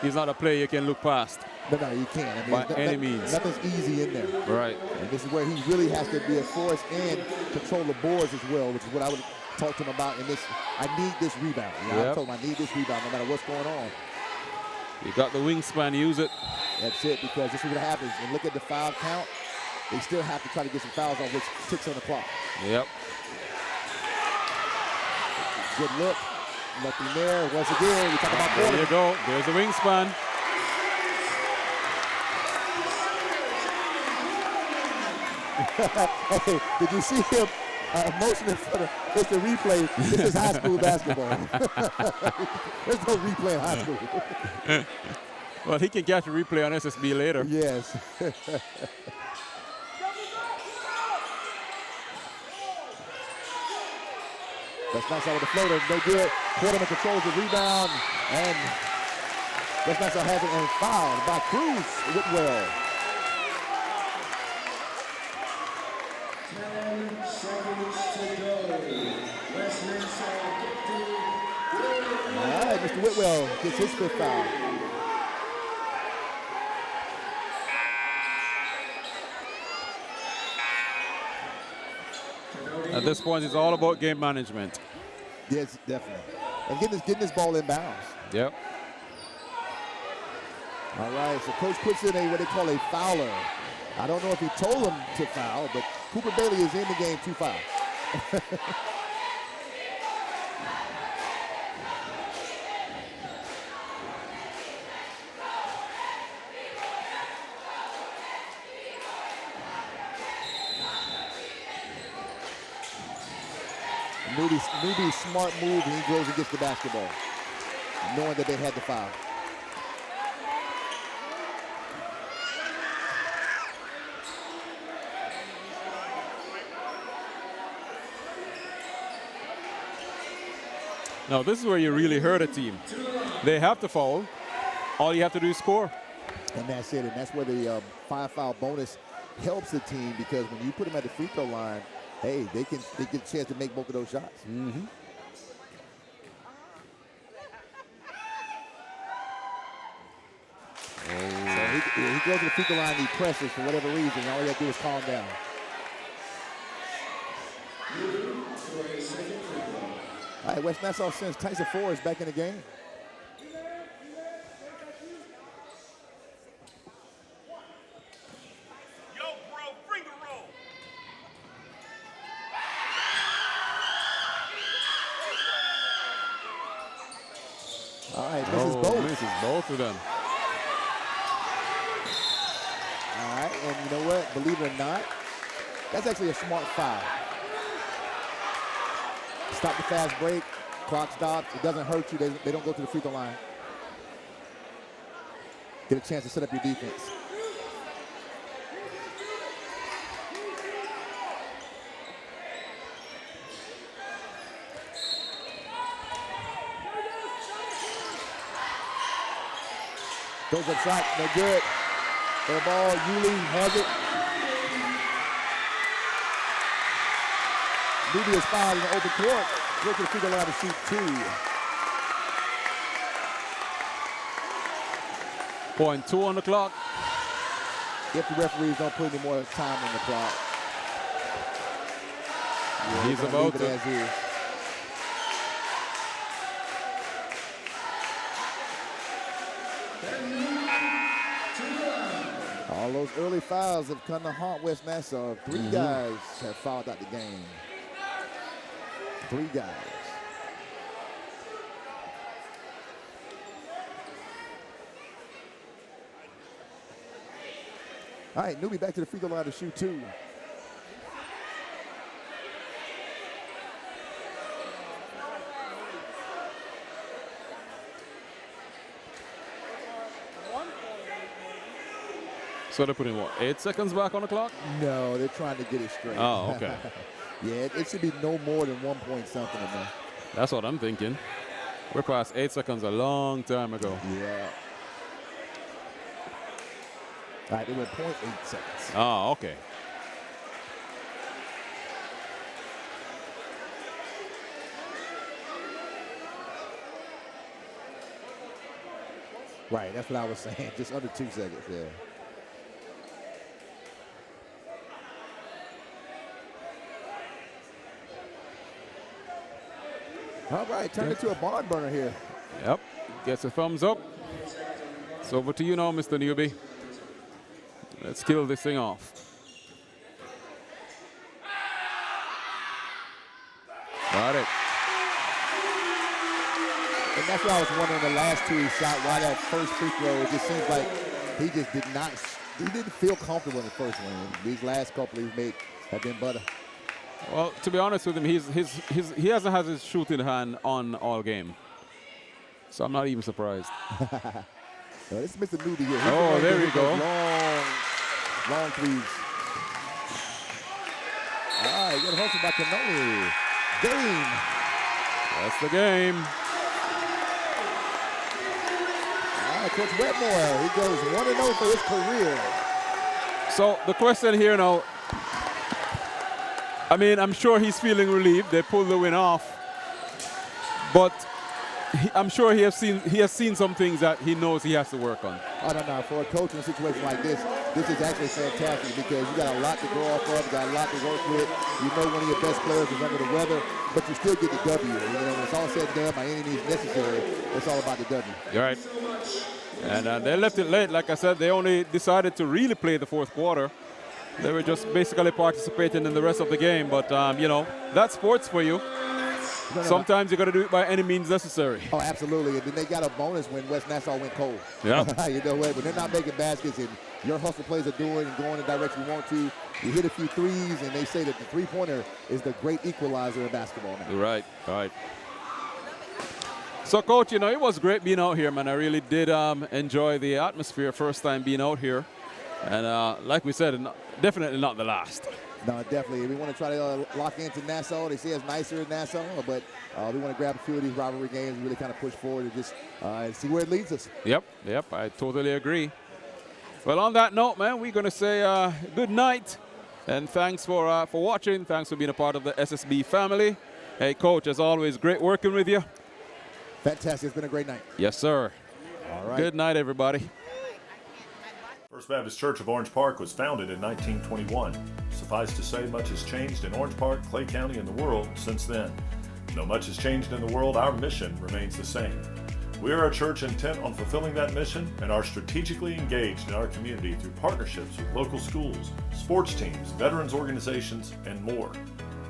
He's not a player you can look past. No, you can't. I mean, by any means. Nothing's easy in there. Right. And this is where he really has to be a force and control the boards as well, which is what I would talk to him about in this. I need this rebound. I told him I need this rebound no matter what's going on. You got the wingspan, use it. That's it, because this is what happens. And look at the foul count. They still have to try to get some fouls on, which ticks on the clock. Yep. Good look. Nothing there. Once again, we talk about There you go. There's the wingspan. Hey, did you see him motioning for the replay? This is high school basketball. There's no replay in high school. Well, he can catch a replay on SSB later. Yes. West Nassau with the floater, no good. Courtney controls the rebound, and West Nassau has it and fouled by Cruz Whitwell. 10 seconds to go. West Nassau 50. All right, Mr. Whitwell gets his 5th foul. At this point, it's all about game management. Yes, definitely. And getting this ball in bounds. Yep. All right, so coach puts in what they call a fouler. I don't know if he told him to foul, but Cooper Bailey is in the game to foul. Newbie's smart move, and he goes and gets the basketball, knowing that they had the foul. Now, this is where you really hurt a team. They have to foul. All you have to do is score. And that's it. And that's where the 5-foul bonus helps the team, because when you put them at the free throw line, hey, they get a chance to make both of those shots. Mm-hmm. So he goes to the free throw line and he presses for whatever reason. All you have to do is calm down. All right, West Nassau sends Tyson Forrest back in the game. All right, misses both of them. All right, and you know what? Believe it or not, that's actually a smart foul. Stop the fast break, clock stops, it doesn't hurt you, they don't go to the free throw line. Get a chance to set up your defense. Goes up shot, no good. For the ball, Yulee has it. Yulee is fouled in the open court. Go to the free throw line to shoot 2. 0.2 on the clock. If the referees don't put any more time on the clock. Yeah, he's about to. As is. All those early fouls have come to haunt West Nassau. 3 guys have fouled out the game. 3 guys. All right, Newbie back to the free throw line to shoot 2. So they're putting what, 8 seconds back on the clock? No, they're trying to get it straight. Oh, okay. Yeah, it should be no more than 1 point something in there. That's what I'm thinking. We're past 8 seconds a long time ago. Yeah. All right, they went 0.8 seconds. Oh, okay. Right, that's what I was saying. Just under 2 seconds there. All right, turn it to a barn burner here. Yep, gets a thumbs up. It's over to you now, Mr. Newbie. Let's kill this thing off. Got it. And that's why I was wondering the last 2 he shot, why that first free throw, it just seems like he just didn't feel comfortable in the first one. These last couple he's made have been better. Well, to be honest with him, he hasn't had his shooting hand on all game. So I'm not even surprised. This is Mr. Newbie here. Oh, there you go. Long threes. All right, good hustle by Cannoli. Game. That's the game. All right, Coach Wetmore, he goes 1-0 for his career. So the question here now, I mean, I'm sure he's feeling relieved. They pulled the win off. But I'm sure he has seen some things that he knows he has to work on. I don't know. For a coach in a situation like this, this is actually fantastic because you got a lot to go off of, you got a lot to work with. You know one of your best players is under the weather, but you still get the W. You know, when it's all said and done by any means necessary, it's all about the W. You're right. And they left it late. Like I said, they only decided to really play the fourth quarter. They were just basically participating in the rest of the game. But, you know, that's sports for you. Sometimes you got to do it by any means necessary. Oh, absolutely. And then they got a bonus when West Nassau went cold. Yeah. You know what? When they're not making baskets and your hustle plays are doing and going the direction you want to, you hit a few threes, and they say that the three-pointer is the great equalizer of basketball now. Right, right. So, Coach, you know, it was great being out here, man. I really did enjoy the atmosphere first time being out here. And like we said, definitely not the last. No, definitely. We want to try to lock into Nassau. They say it's nicer in Nassau, but we want to grab a few of these rivalry games and really kind of push forward and just see where it leads us. Yep, I totally agree. Well, on that note, man, we're going to say good night. And thanks for watching. Thanks for being a part of the SSB family. Hey, Coach, as always, great working with you. Fantastic. It's been a great night. Yes, sir. All right. Good night, everybody. First Baptist Church of Orange Park was founded in 1921. Suffice to say, much has changed in Orange Park, Clay County, and the world since then. Though much has changed in the world, our mission remains the same. We are a church intent on fulfilling that mission and are strategically engaged in our community through partnerships with local schools, sports teams, veterans organizations, and more.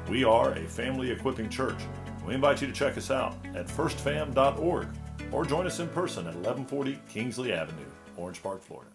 We are a family equipping church. We invite you to check us out at firstfam.org or join us in person at 1140 Kingsley Avenue, Orange Park, Florida.